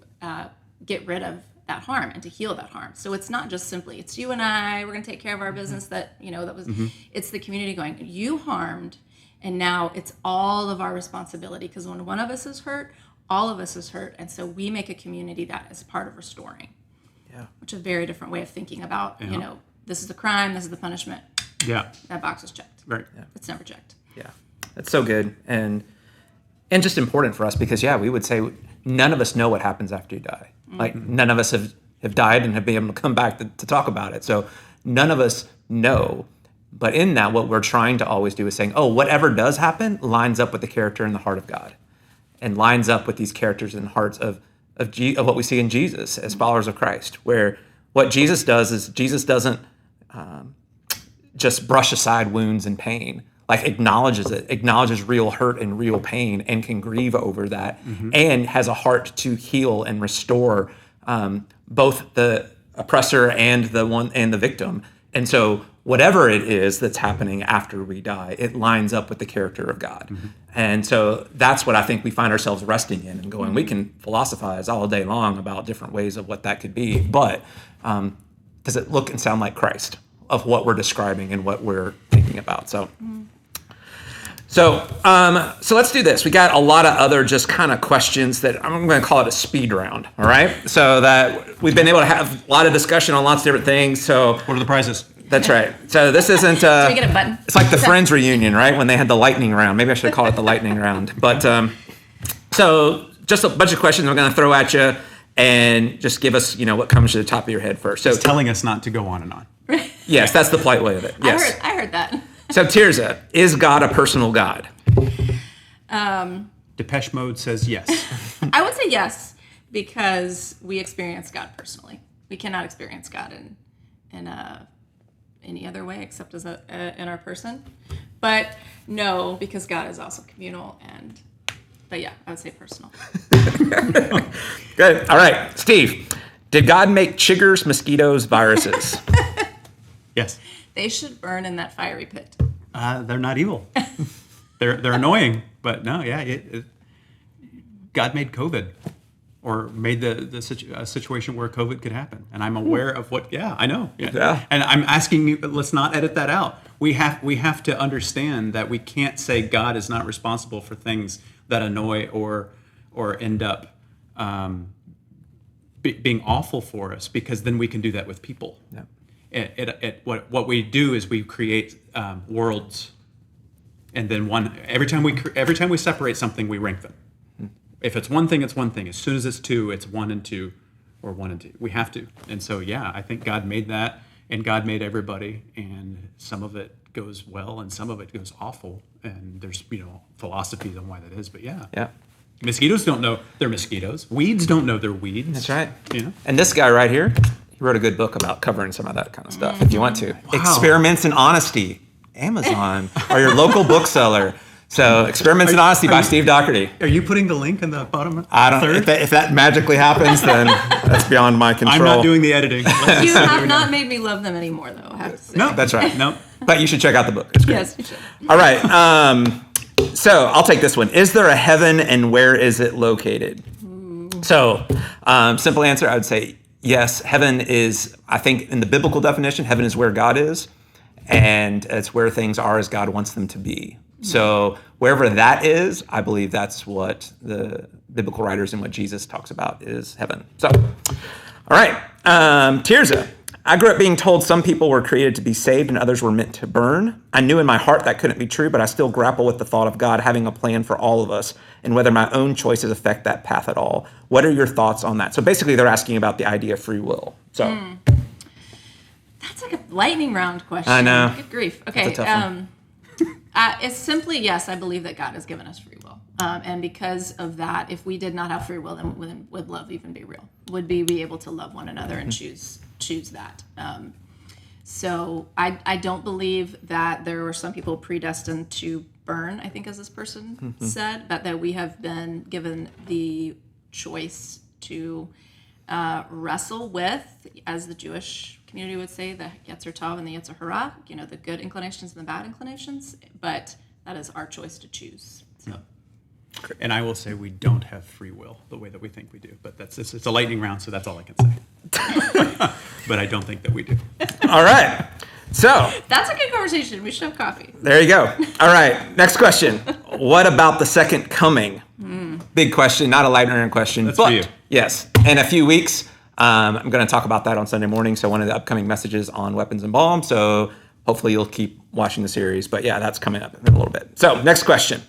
[SPEAKER 16] get rid of that harm and to heal that harm. So it's not just simply, it's you and I, we're going to take care of our business that, that was, it's the community going, you harmed, and now it's all of our responsibility, because when one of us is hurt, all of us is hurt. And so we make a community that is part of restoring, which is a very different way of thinking about, this is the crime, this is the punishment.
[SPEAKER 15] Yeah.
[SPEAKER 16] That box is checked.
[SPEAKER 15] Right.
[SPEAKER 17] Yeah.
[SPEAKER 16] It's never checked.
[SPEAKER 17] Yeah. That's so good. And just important for us because, we would say none of us know what happens after you die. Like, none of us have died and have been able to come back to talk about it. So none of us know. But in that, what we're trying to always do is saying, whatever does happen lines up with the character and the heart of God, and lines up with these characters and hearts of what we see in Jesus as followers of Christ, where what Jesus does is Jesus doesn't just brush aside wounds and pain, like acknowledges real hurt and real pain, and can grieve over that, and has a heart to heal and restore both the oppressor and the victim. And so whatever it is that's happening after we die, it lines up with the character of God. And so that's what I think we find ourselves resting in and going, we can philosophize all day long about different ways of what that could be, but does it look and sound like Christ of what we're describing and what we're thinking about? So let's do this. We got a lot of other just kind of questions that I'm going to call it a speed round, all right? So that we've been able to have a lot of discussion on lots of different things. So
[SPEAKER 15] what are the prizes?
[SPEAKER 17] That's right. So this isn't...
[SPEAKER 16] Do we get a button?
[SPEAKER 17] It's like the Friends reunion, right? When they had the lightning round. Maybe I should call it the lightning round. But so just a bunch of questions I'm going to throw at you, and just give us, what comes to the top of your head first. So
[SPEAKER 15] it's telling us not to go on and on.
[SPEAKER 17] Yes, that's the polite way of it. Yes.
[SPEAKER 16] I heard that.
[SPEAKER 17] So Tirza, is God a personal God?
[SPEAKER 15] Depeche Mode says yes.
[SPEAKER 16] I would say yes, because we experience God personally. We cannot experience God in any other way except as in our person. But no, because God is also communal, but yeah, I would say personal.
[SPEAKER 17] Good. All right, Steve, did God make chiggers, mosquitoes, viruses?
[SPEAKER 15] Yes.
[SPEAKER 16] They should burn in that fiery pit.
[SPEAKER 15] They're not evil. They're annoying, but no, God made COVID, or made a situation where COVID could happen, and I'm aware of what. Yeah, I know. Yeah. And I'm asking you, let's not edit that out. We have to understand that we can't say God is not responsible for things that annoy or end up being awful for us, because then we can do that with people. Yeah. What we do is we create worlds, and then every time we separate something, we rank them. If it's one thing, it's one thing. As soon as it's two, it's 1 and 2, or 1 and 2. We have to. And so I think God made that, and God made everybody, and some of it goes well and some of it goes awful, and there's philosophies on why that is. But yeah. Mosquitoes don't know they're mosquitoes. Weeds don't know they're weeds.
[SPEAKER 17] That's right. And this guy right here, he wrote a good book about covering some of that kind of stuff, if you want to. Wow. Experiments in Honesty, Amazon, or your local bookseller. So, Experiments in Honesty by Steve Doherty.
[SPEAKER 15] Are you putting the link in the bottom?
[SPEAKER 17] I don't. If that magically happens, then that's beyond my control.
[SPEAKER 15] I'm not doing the editing.
[SPEAKER 16] You have not made me love them anymore, though, I have to say.
[SPEAKER 15] No,
[SPEAKER 17] that's right.
[SPEAKER 15] No.
[SPEAKER 17] But you should check out the book. It's great.
[SPEAKER 16] Yes, you should.
[SPEAKER 17] All right. So, I'll take this one. Is there a heaven, and where is it located? So, simple answer, I would say yes. Heaven is, I think, in the biblical definition, heaven is where God is, and it's where things are as God wants them to be. So wherever that is, I believe that's what the biblical writers and what Jesus talks about is heaven. So, all right, Tirza, I grew up being told some people were created to be saved and others were meant to burn. I knew in my heart that couldn't be true, but I still grapple with the thought of God having a plan for all of us and whether my own choices affect that path at all. What are your thoughts on that? So basically they're asking about the idea of free will. So
[SPEAKER 16] that's like a lightning round question.
[SPEAKER 17] I know.
[SPEAKER 16] Good grief. Okay.
[SPEAKER 17] That's a tough one.
[SPEAKER 16] It's simply, yes, I believe that God has given us free will. And because of that, if we did not have free will, then would love even be real? Would we be able to love one another and choose that? So I don't believe that there were some people predestined to burn, I think as this person said, but that we have been given the choice to wrestle with, as the Jewish community would say, the Yetzer Tov and the Yetzer Hara, the good inclinations and the bad inclinations, but that is our choice to choose. So,
[SPEAKER 15] and I will say we don't have free will the way that we think we do, but it's a lightning round, so that's all I can say. But I don't think that we do.
[SPEAKER 17] All right. So
[SPEAKER 16] That's a good conversation. We should have coffee.
[SPEAKER 17] there you go. All right. Next question. What about the second coming? Big question, not a lightning question.
[SPEAKER 15] That's
[SPEAKER 17] but
[SPEAKER 15] for you.
[SPEAKER 17] Yes. In a few weeks, I'm going to talk about that on Sunday morning. So one of the upcoming messages on weapons and balm. So hopefully you'll keep watching the series. But yeah, that's coming up in a little bit. So next question.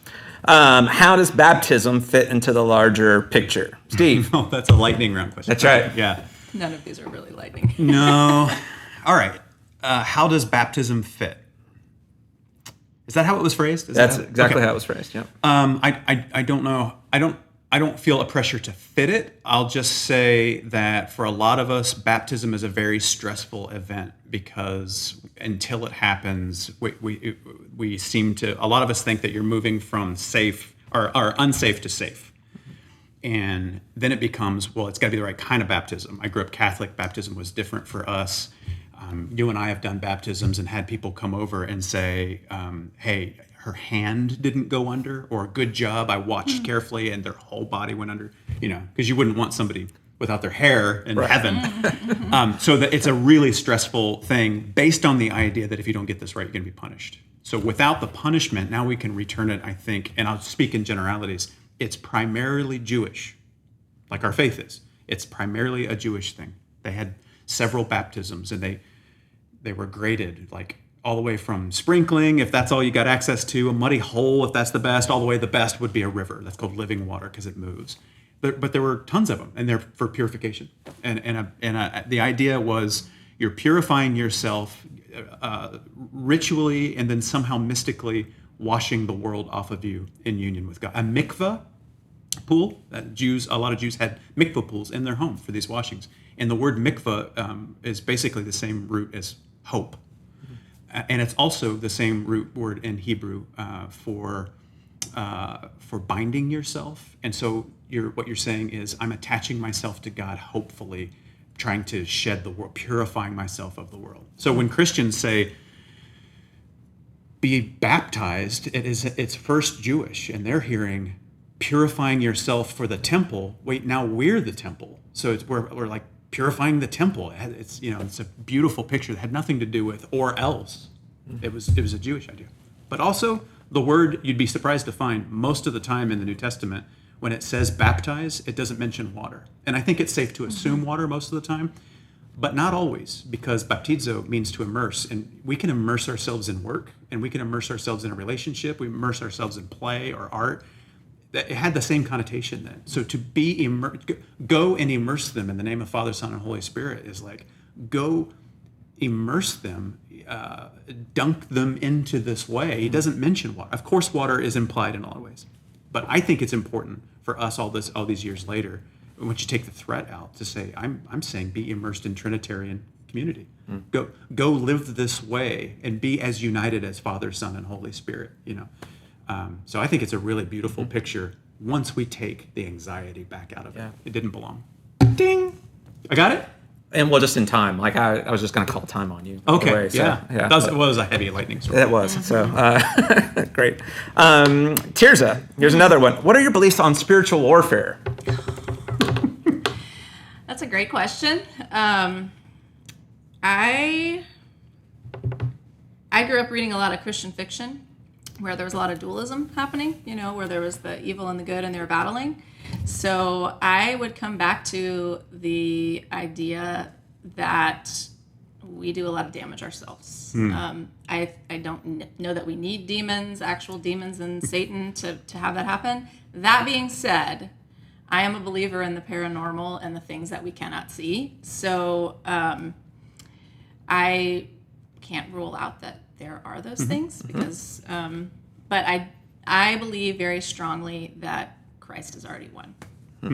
[SPEAKER 17] How does baptism fit into the larger picture? Steve.
[SPEAKER 15] Oh, that's a lightning round question.
[SPEAKER 17] That's right.
[SPEAKER 15] Yeah.
[SPEAKER 16] None of these are really lightning.
[SPEAKER 15] No. All right. How does baptism fit? Is that how it was phrased?
[SPEAKER 17] That's exactly how it was phrased. Yeah.
[SPEAKER 15] I don't know. I don't feel a pressure to fit it. I'll just say that for a lot of us, baptism is a very stressful event because until it happens, we seem to. A lot of us think that you're moving from safe or unsafe to safe, and then it becomes, well, it's got to be the right kind of baptism. I grew up Catholic. Baptism was different for us. You and I have done baptisms and had people come over and say, hey, her hand didn't go under, or good job, I watched carefully and their whole body went under, because you wouldn't want somebody without their hair in heaven. So that it's a really stressful thing based on the idea that if you don't get this right, you're going to be punished. So without the punishment, now we can return it, I think, and I'll speak in generalities, it's primarily Jewish, like our faith is. It's primarily a Jewish thing. They had several baptisms and they were graded, like all the way from sprinkling, if that's all you got access to, a muddy hole, if that's the best, all the way the best would be a river. That's called living water because it moves. But there were tons of them, and they're for purification. And the idea was you're purifying yourself ritually and then somehow mystically washing the world off of you in union with God. A mikveh pool, a lot of Jews had mikveh pools in their home for these washings. And the word mikveh is basically the same root as hope. And it's also the same root word in Hebrew for binding yourself. And so what you're saying is, I'm attaching myself to God, hopefully trying to shed the world, purifying myself of the world. So when Christians say, be baptized, it's first Jewish, and they're hearing purifying yourself for the temple. Wait, now we're the temple. So we're like purifying the temple. It's a beautiful picture that had nothing to do with or else. It was a Jewish idea. But also the word, you'd be surprised to find most of the time in the New Testament when it says baptize, it doesn't mention water. And I think it's safe to assume water most of the time, but not always, because baptizo means to immerse, and we can immerse ourselves in work, and we can immerse ourselves in a relationship, we immerse ourselves in play or art. It had the same connotation then. So to be go and immerse them in the name of Father, Son, and Holy Spirit is like, go immerse them, dunk them into this way. He doesn't mention water. Of course, water is implied in all ways. But I think it's important for us all these years later, once you take the threat out, to say, I'm saying be immersed in Trinitarian community. Go live this way and be as united as Father, Son, and Holy Spirit, So I think it's a really beautiful picture once we take the anxiety back out of it. It didn't belong. Ding! I got it?
[SPEAKER 17] And well, just in time. Like I was just going to call time on you.
[SPEAKER 15] Okay,
[SPEAKER 17] way, so,
[SPEAKER 15] That was a heavy lightning storm.
[SPEAKER 17] That was. So, great. Tirza, here's another one. What are your beliefs on spiritual warfare?
[SPEAKER 16] That's a great question. I grew up reading a lot of Christian fiction where there was a lot of dualism happening, where there was the evil and the good and they were battling. So I would come back to the idea that we do a lot of damage ourselves. I don't know that we need demons, actual demons and Satan to have that happen. That being said, I am a believer in the paranormal and the things that we cannot see. So I can't rule out that there are those things because, but I believe very strongly that Christ has already won.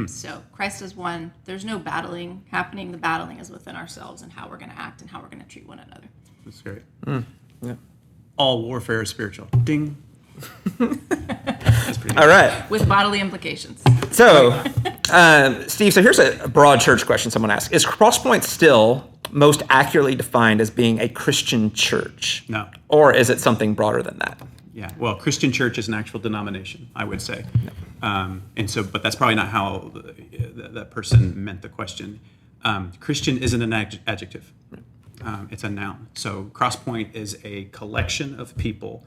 [SPEAKER 16] So Christ has won. There's no battling happening. The battling is within ourselves and how we're going to act and how we're going to treat one another.
[SPEAKER 15] That's great.
[SPEAKER 17] Yeah.
[SPEAKER 15] All warfare is spiritual. Ding.
[SPEAKER 17] That's pretty all right.
[SPEAKER 16] With bodily implications.
[SPEAKER 17] So, Steve, so here's a broad church question someone asked. Is Crosspoint still most accurately defined as being a Christian church?
[SPEAKER 15] No.
[SPEAKER 17] Or is it something broader than that?
[SPEAKER 15] Yeah, well, Christian church is an actual denomination, I would say. And so, but that's probably not how that person meant the question. Christian isn't an adjective. It's a noun. So Crosspoint is a collection of people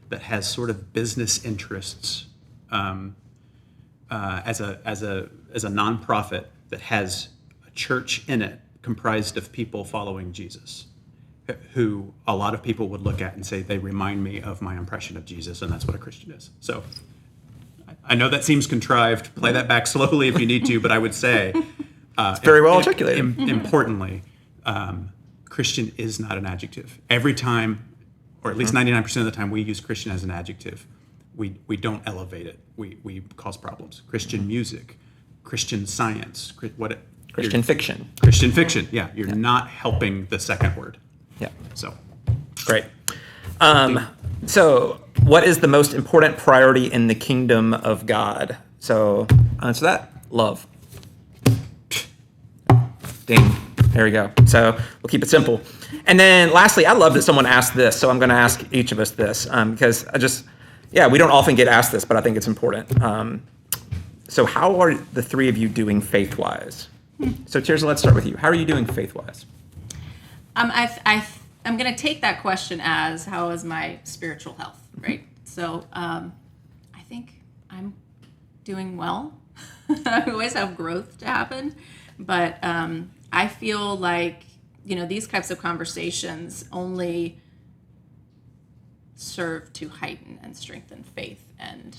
[SPEAKER 15] that has sort of business interests as a nonprofit that has a church in it comprised of people following Jesus, who a lot of people would look at and say they remind me of my impression of Jesus, and that's what a Christian is. So I know that seems contrived. Play that back slowly if you need to, but I would say
[SPEAKER 17] it's very well articulated.
[SPEAKER 15] Importantly, Christian is not an adjective. Every time, or at least 99% of the time, we use Christian as an adjective. We don't elevate it. We cause problems. Christian music, Christian science,
[SPEAKER 17] Christian fiction.
[SPEAKER 15] Christian fiction. Yeah, you're not helping the second word.
[SPEAKER 17] Yeah.
[SPEAKER 15] So
[SPEAKER 17] great. So what is the most important priority in the kingdom of God? So answer that. Love. Ding. There we go. So we'll keep it simple. And then lastly, I love that someone asked this. So I'm going to ask each of us this because we don't often get asked this, but I think it's important. So how are the three of you doing faith-wise? So Tirza, let's start with you. How are you doing faith-wise?
[SPEAKER 16] I'm going to take that question as how is my spiritual health, right? So I think I'm doing well. I always have growth to happen, but I feel like, these types of conversations only serve to heighten and strengthen faith and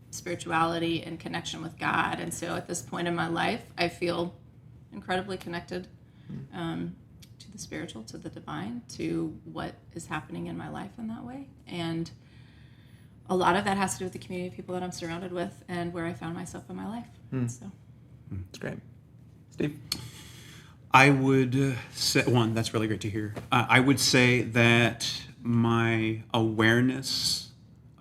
[SPEAKER 16] spirituality and connection with God. And so at this point in my life, I feel incredibly connected to the spiritual, to the divine, to what is happening in my life in that way. And a lot of that has to do with the community of people that I'm surrounded with and where I found myself in my life. So
[SPEAKER 17] that's great. Steve?
[SPEAKER 15] I would say, that's really great to hear. I would say that my awareness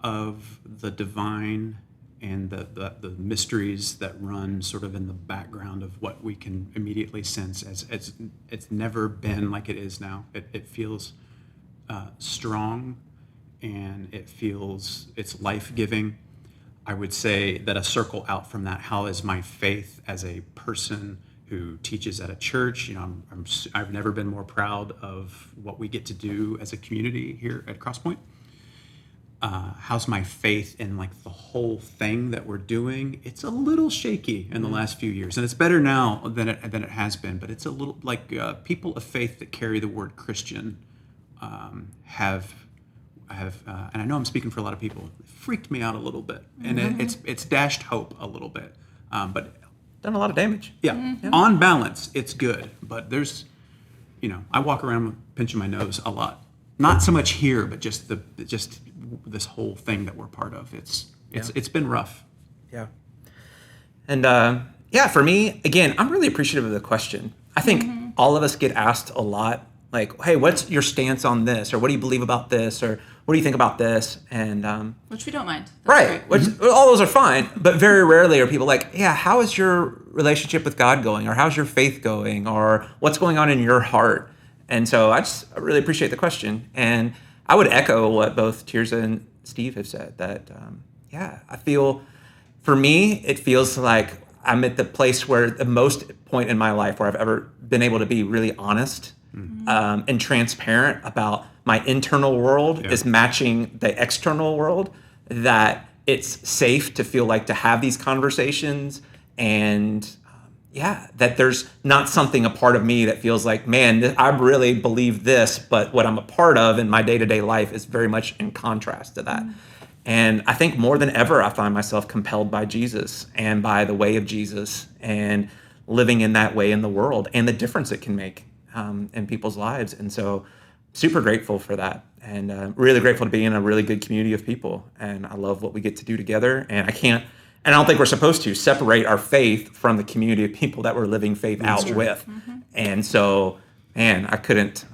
[SPEAKER 15] of the divine and the mysteries that run sort of in the background of what we can immediately sense it's never been like it is now. It feels strong, and it's life-giving. I would say that a circle out from that, how is my faith as a person who teaches at a church? I've never been more proud of what we get to do as a community here at Crosspoint. How's my faith in the whole thing that we're doing? It's a little shaky in the last few years, and it's better now than it has been. But it's a little people of faith that carry the word Christian have and I know I'm speaking for a lot of people, freaked me out a little bit, and it's dashed hope a little bit, but
[SPEAKER 17] done a lot of damage.
[SPEAKER 15] Yeah. On balance, it's good, but there's, I walk around pinching my nose a lot. Not so much here, but just this whole thing that we're part of. It's been rough.
[SPEAKER 17] Yeah. And for me, again, I'm really appreciative of the question. I think all of us get asked a lot, like, hey, what's your stance on this? Or what do you believe about this? Or what do you think about this? And
[SPEAKER 16] which we don't mind. That's
[SPEAKER 17] right. Which, all those are fine. But very rarely are people like, yeah, how is your relationship with God going? Or how's your faith going? Or what's going on in your heart? And so I really appreciate the question. And I would echo what both Tirza and Steve have said, that, I feel, for me, it feels like I'm at the place where the most point in my life where I've ever been able to be really honest and transparent about my internal world is matching the external world, that it's safe to feel like to have these conversations, and that there's not something a part of me that feels like, man, I really believe this, but what I'm a part of in my day-to-day life is very much in contrast to that. And I think more than ever, I find myself compelled by Jesus and by the way of Jesus and living in that way in the world and the difference it can make in people's lives. And so super grateful for that, and really grateful to be in a really good community of people. And I love what we get to do together. And I don't think we're supposed to separate our faith from the community of people that we're living faith out with. And so, man, I couldn't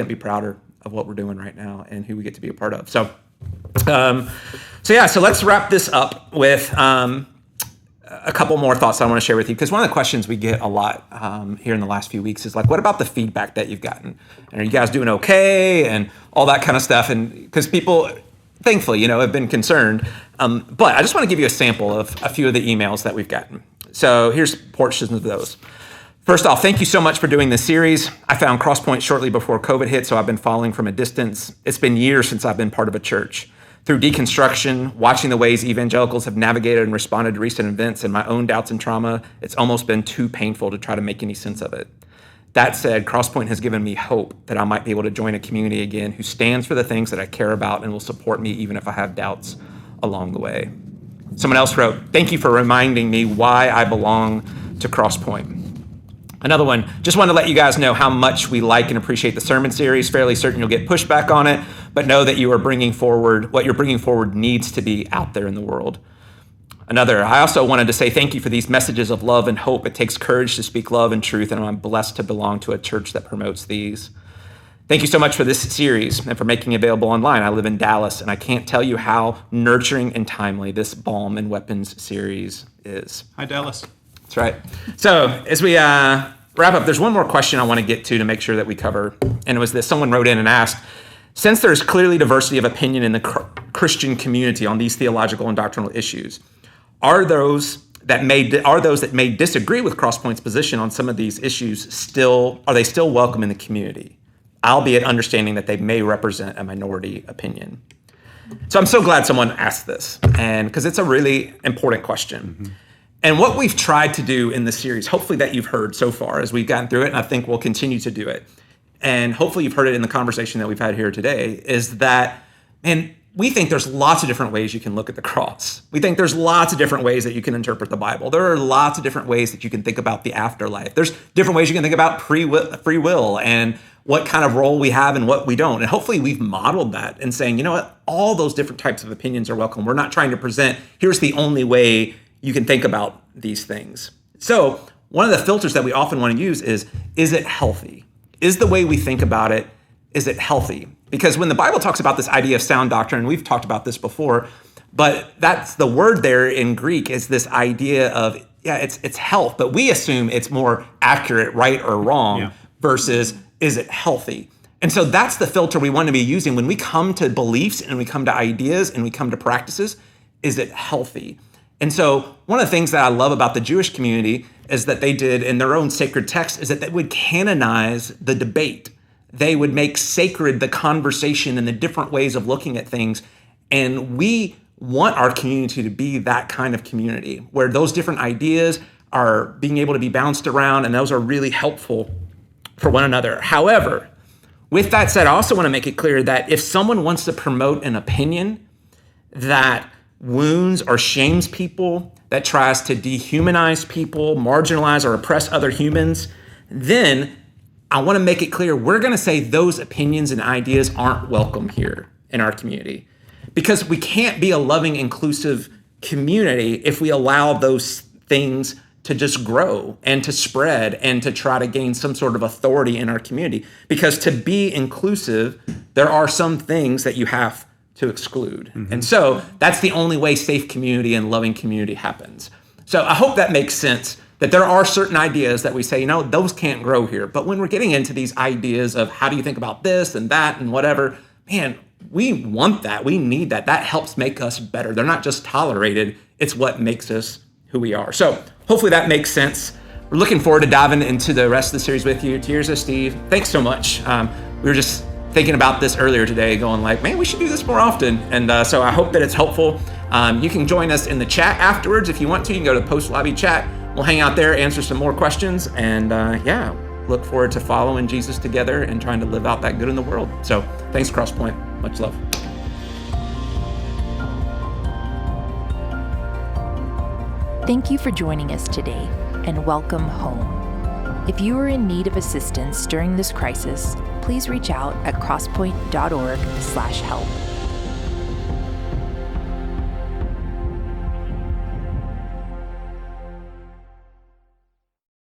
[SPEAKER 17] be prouder of what we're doing right now and who we get to be a part of. So let's wrap this up with a couple more thoughts I want to share with you, because one of the questions we get a lot here in the last few weeks is like, what about the feedback that you've gotten? And are you guys doing okay? And all that kind of stuff. And because people, thankfully, have been concerned. But I just want to give you a sample of a few of the emails that we've gotten. So here's portions of those.
[SPEAKER 14] First off, thank you so much for doing this series. I found Crosspoint shortly before COVID hit, so I've been following from a distance. It's been years since I've been part of a church. Through deconstruction, watching the ways evangelicals have navigated and responded to recent events and my own doubts and trauma, it's almost been too painful to try to make any sense of it. That said, Crosspoint has given me hope that I might be able to join a community again who stands for the things that I care about and will support me even if I have doubts along the way. Someone else wrote, "Thank you for reminding me why I belong to Crosspoint." Another one, "Just wanted to let you guys know how much we like and appreciate the sermon series. Fairly certain you'll get pushback on it, but know that you are bringing forward, what you're bringing forward needs to be out there in the world." Another, "I also wanted to say thank you for these messages of love and hope. It takes courage to speak love and truth, and I'm blessed to belong to a church that promotes these. Thank you so much for this series and for making it available online. I live in Dallas, and I can't tell you how nurturing and timely this Balm and Weapons series is."
[SPEAKER 15] Hi, Dallas.
[SPEAKER 14] That's right. So as we wrap up, there's one more question I want to get to make sure that we cover. And it was this. Someone wrote in and asked, since there's clearly diversity of opinion in the Christian community on these theological and doctrinal issues, are those that may disagree with Crosspoint's position on some of these issues are they still welcome in the community, albeit understanding that they may represent a minority opinion? So I'm so glad someone asked this, and because it's a really important question. Mm-hmm. And what we've tried to do in this series, hopefully that you've heard so far as we've gotten through it, and I think we'll continue to do it, and hopefully you've heard it in the conversation that we've had here today, is that, and we think there's lots of different ways you can look at the cross. We think there's lots of different ways that you can interpret the Bible. There are lots of different ways that you can think about the afterlife. There's different ways you can think about free will and what kind of role we have and what we don't. And hopefully we've modeled that and saying, you know what, all those different types of opinions are welcome. We're not trying to present, here's the only way you can think about these things. So one of the filters that we often want to use is it healthy? Is the way we think about it, is it healthy? Because when the Bible talks about this idea of sound doctrine, and we've talked about this before, but that's the word there in Greek is this idea of, it's health, but we assume it's more accurate, right or wrong, versus is it healthy? And so that's the filter we want to be using when we come to beliefs and we come to ideas and we come to practices. Is it healthy? And so one of the things that I love about the Jewish community is that they did in their own sacred text is that they would canonize the debate. They would make sacred the conversation and the different ways of looking at things. And we want our community to be that kind of community where those different ideas are being able to be bounced around, and those are really helpful for one another. However, with that said, I also want to make it clear that if someone wants to promote an opinion that wounds or shames people, that tries to dehumanize people, marginalize or oppress other humans, then I want to make it clear we're going to say those opinions and ideas aren't welcome here in our community. Because we can't be a loving, inclusive community if we allow those things to just grow and to spread and to try to gain some sort of authority in our community. Because to be inclusive, there are some things that you have to exclude. Mm-hmm. And so that's the only way safe community and loving community happens. So I hope that makes sense, that there are certain ideas that we say, those can't grow here. But when we're getting into these ideas of how do you think about this and that and whatever, man, we want that. We need that. That helps make us better. They're not just tolerated. It's what makes us who we are. So hopefully that makes sense. We're looking forward to diving into the rest of the series with you. Tears of Steve, thanks so much. We were just thinking about this earlier today, going like, man, we should do this more often. And so I hope that it's helpful. You can join us in the chat afterwards if you want to. You can go to post lobby chat. We'll hang out there, answer some more questions, and look forward to following Jesus together and trying to live out that good in the world. So thanks, Crosspoint. Much love.
[SPEAKER 12] Thank you for joining us today, and welcome home. If you are in need of assistance during this crisis, please reach out at crosspoint.org/help.